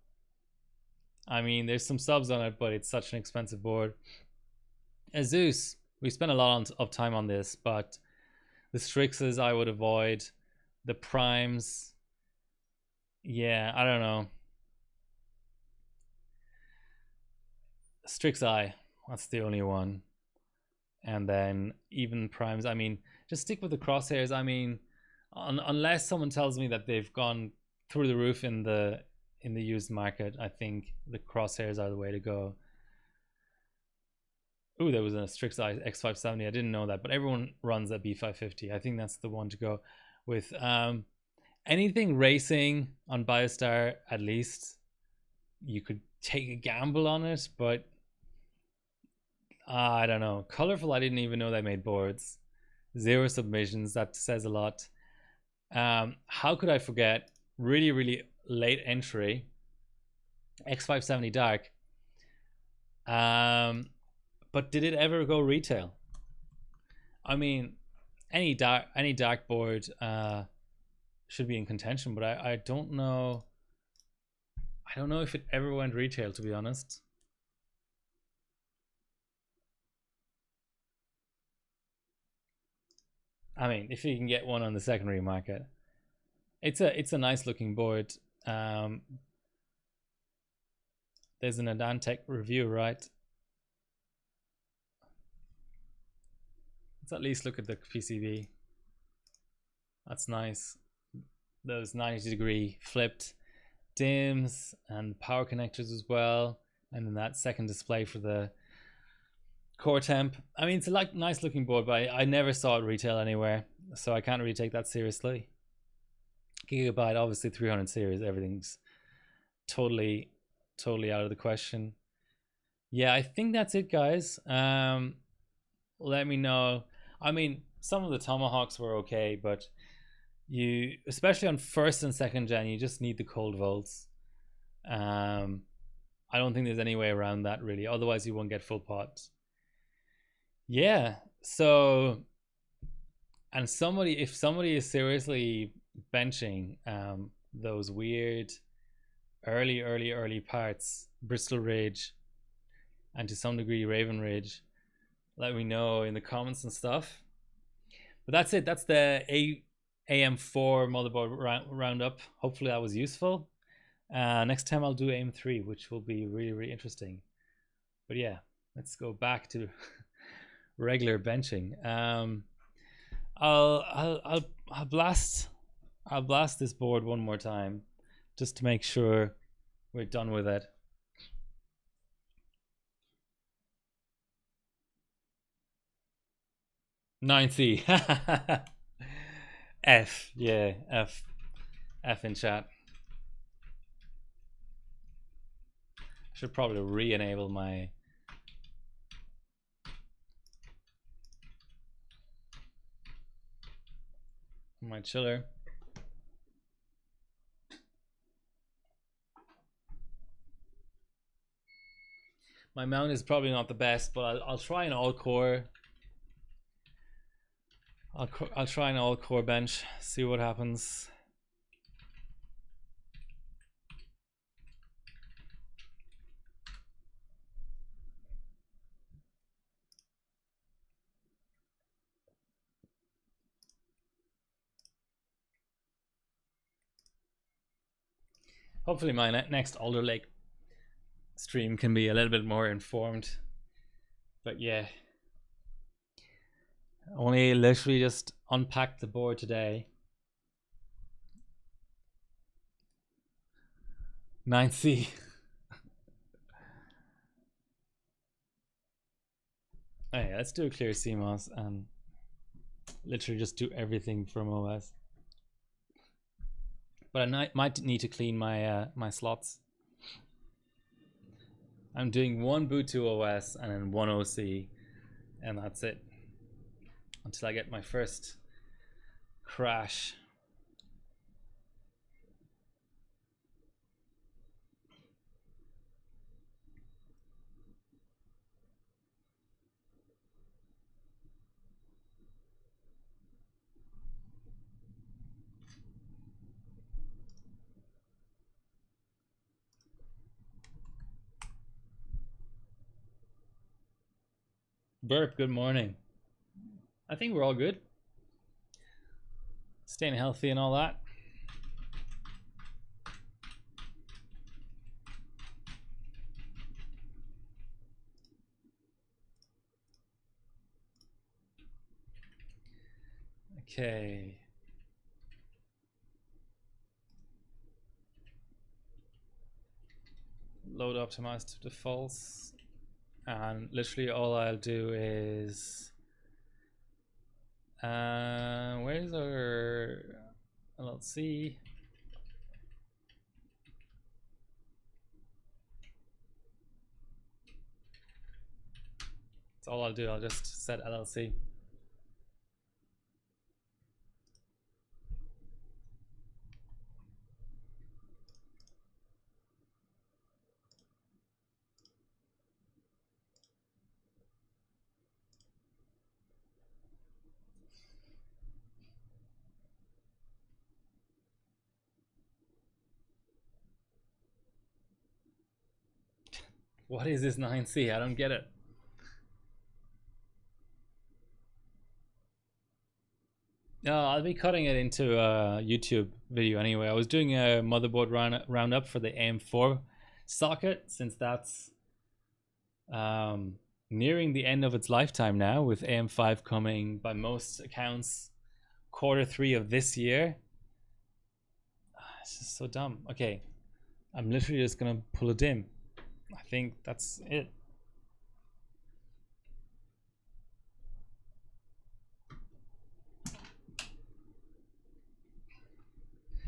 I mean, there's some subs on it, but it's such an expensive board. Asus, we spent a lot of time on this, but the Strixes I would avoid. The Primes, yeah, I don't know. Strix I, that's the only one. And then even Primes, I mean, just stick with the crosshairs. I mean, unless someone tells me that they've gone through the roof in the used market, I think the crosshairs are the way to go. Ooh, there was a Strix X570. I didn't know that, but everyone runs a B550. I think that's the one to go with. Anything racing on Biostar, at least you could take a gamble on it, but I don't know. Colorful, I didn't even know they made boards. 0 submissions, that says a lot. How could I forget? Really, really late entry. X570 Dark. But did it ever go retail? I mean, any dark board should be in contention, but I don't know. I don't know if it ever went retail, to be honest. I mean, if you can get one on the secondary market, it's a nice looking board. There's an Adantec review, right? Let's at least look at the PCB. That's nice. Those 90-degree flipped dims and power connectors as well, and then that second display for the core temp. I mean, it's a nice looking board, but I never saw it retail anywhere, so I can't really take that seriously. Gigabyte, obviously 300 series, everything's totally out of the question. Yeah, I think that's it, guys. Let me know. I mean, some of the Tomahawks were okay, but you, especially on 1st and 2nd gen, you just need the cold volts. I don't think there's any way around that, really. Otherwise, you won't get full pots. Yeah, so, and if somebody is seriously benching those weird early parts, Bristol Ridge, and to some degree Raven Ridge, let me know in the comments and stuff. But that's it. That's the AM4 motherboard roundup. Hopefully that was useful. Next time I'll do AM3, which will be really, really interesting. But yeah, let's go back to regular benching. I'll blast this board one more time just to make sure we're done with it. C. F, yeah, F in chat. Should probably re-enable my chiller. My mount is probably not the best, but I'll try an all-core. I'll try an all-core bench, see what happens. Hopefully my next Alder Lake stream can be a little bit more informed. But yeah, only literally just unpacked the board today. 9C. Hey, let's do a clear CMOS and literally just do everything from OS. But I might need to clean my my slots. I'm doing one boot to OS and then one OC, and that's it until I get my first crash. Burp, good morning. I think we're all good. Staying healthy and all that. Okay. Load optimized to defaults. And literally all I'll do is where's our LLC? That's all I'll do. I'll just set LLC. What is this 9C? I don't get it. No, I'll be cutting it into a YouTube video anyway. I was doing a motherboard roundup for the AM4 socket, since that's nearing the end of its lifetime now, with AM5 coming by most accounts Q3 of this year. It's just so dumb. Okay, I'm literally just gonna pull a dim. I think that's it.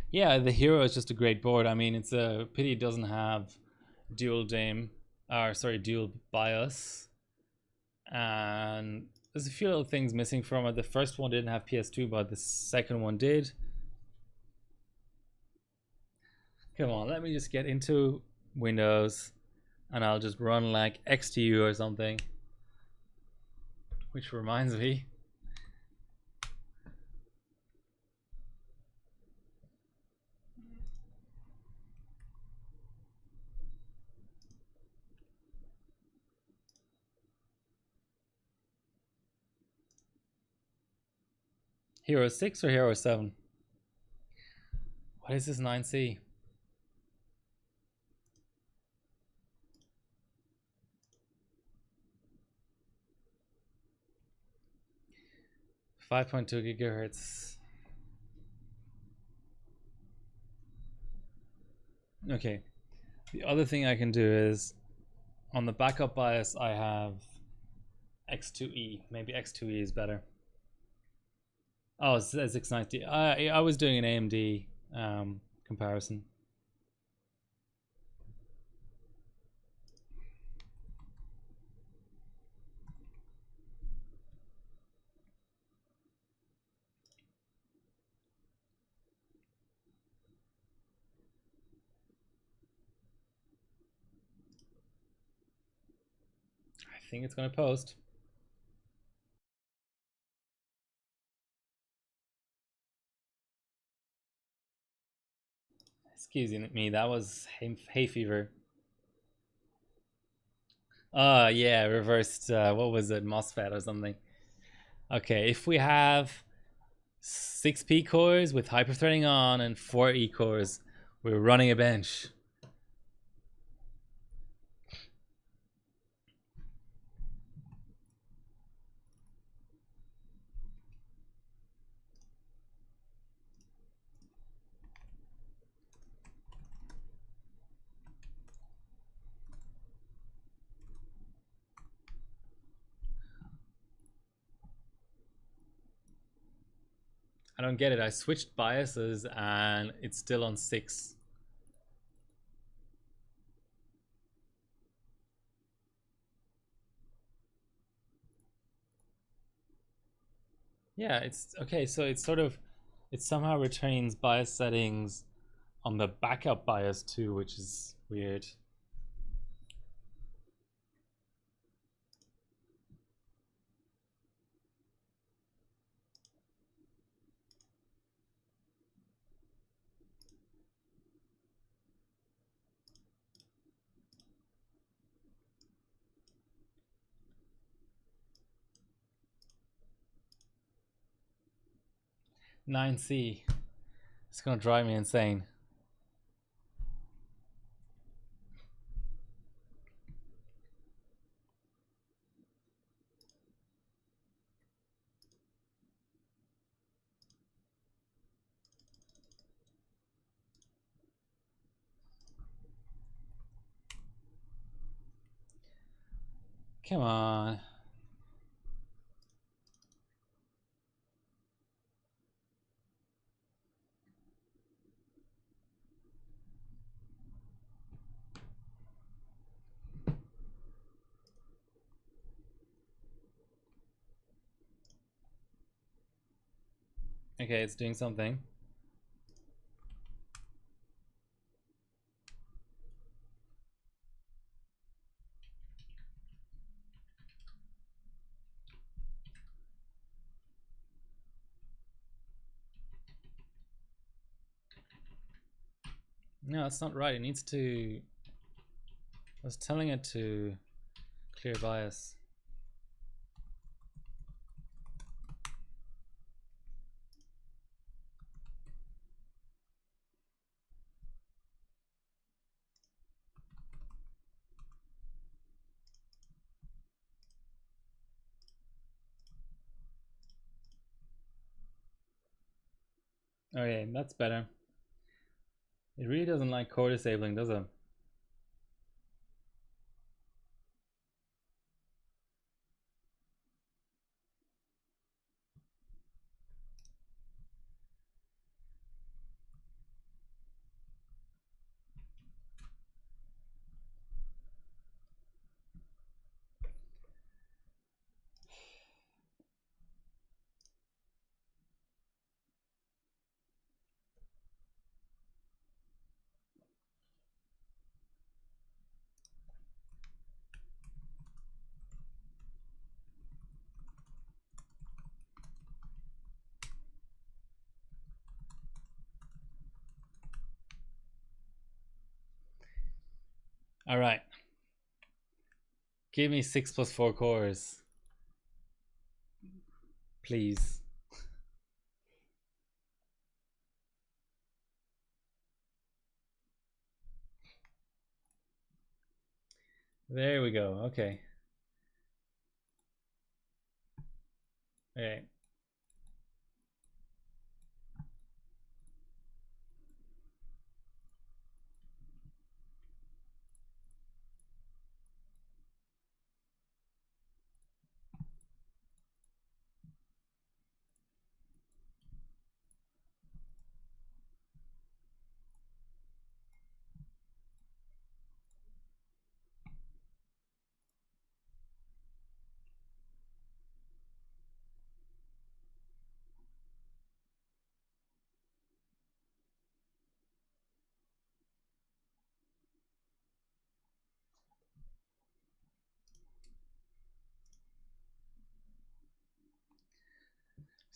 Yeah, the Hero is just a great board. I mean, it's a pity it doesn't have dual dim, or sorry, dual BIOS. And there's a few little things missing from it. The first one didn't have PS2, but the second one did. Come on, let me just get into Windows and I'll just run like XTU or something. Which reminds me, Hero 6 or Hero 7? What is this 9C? .2 gigahertz. Okay. The other thing I can do is, on the backup BIOS, I have X2E. Maybe X2E is better. Oh, it's 690. I was doing an AMD comparison. I think it's going to post. Excuse me, that was hay fever. Yeah, reversed, what was it, MOSFET or something. Okay, if we have 6 P cores with hyperthreading on and 4 E cores, we're running a bench. I don't get it. I switched BIOSes and it's still on 6. Yeah, it's okay. So it's sort of, it somehow retains BIOS settings on the backup BIOS too, which is weird. .9C. It's gonna drive me insane. Come on. Okay, it's doing something. No, that's not right. It needs to... I was telling it to clear bias. Okay, that's better. It really doesn't like core disabling, does it? All right. Give me 6 plus 4 cores. Please. There we go. Okay. Okay.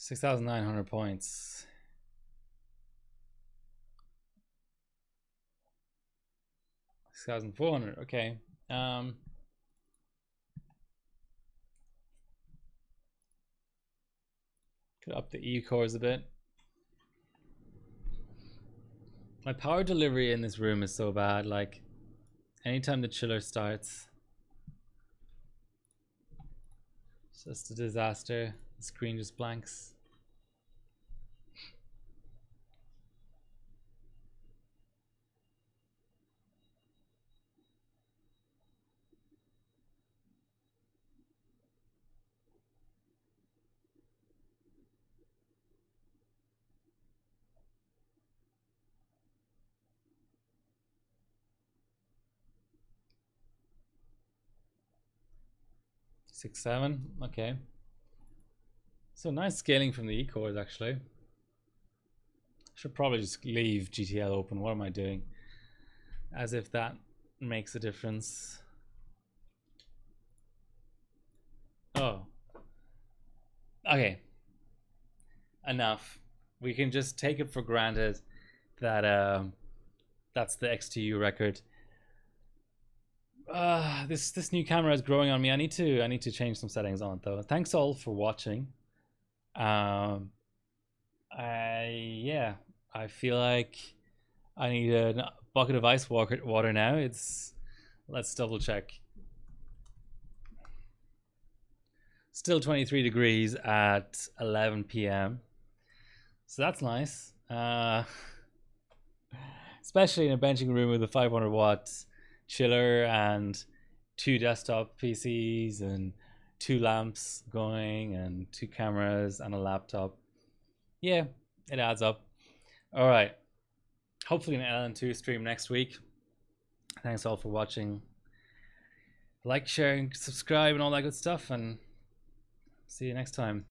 $6,900 points. $6,400. Okay. Could up the E cores a bit. My power delivery in this room is so bad. Like, anytime the chiller starts, it's just a disaster. The screen just blanks. Six, 7. Okay. So nice scaling from the E cores actually. Should probably just leave GTL open. What am I doing? As if that makes a difference. Oh. Okay. Enough. We can just take it for granted that that's the XTU record. This new camera is growing on me. I need to change some settings on it though. Thanks all for watching. Yeah, I feel like I need a bucket of ice water now. Let's double check. Still 23 degrees at 11 p.m. So that's nice. Especially in a benching room with a 500-watt chiller and 2 desktop PCs and 2 lamps going and 2 cameras and a laptop. Yeah, it adds up. All right. Hopefully an LN2 stream next week. Thanks all for watching. Like, sharing, subscribe, and all that good stuff, and see you next time.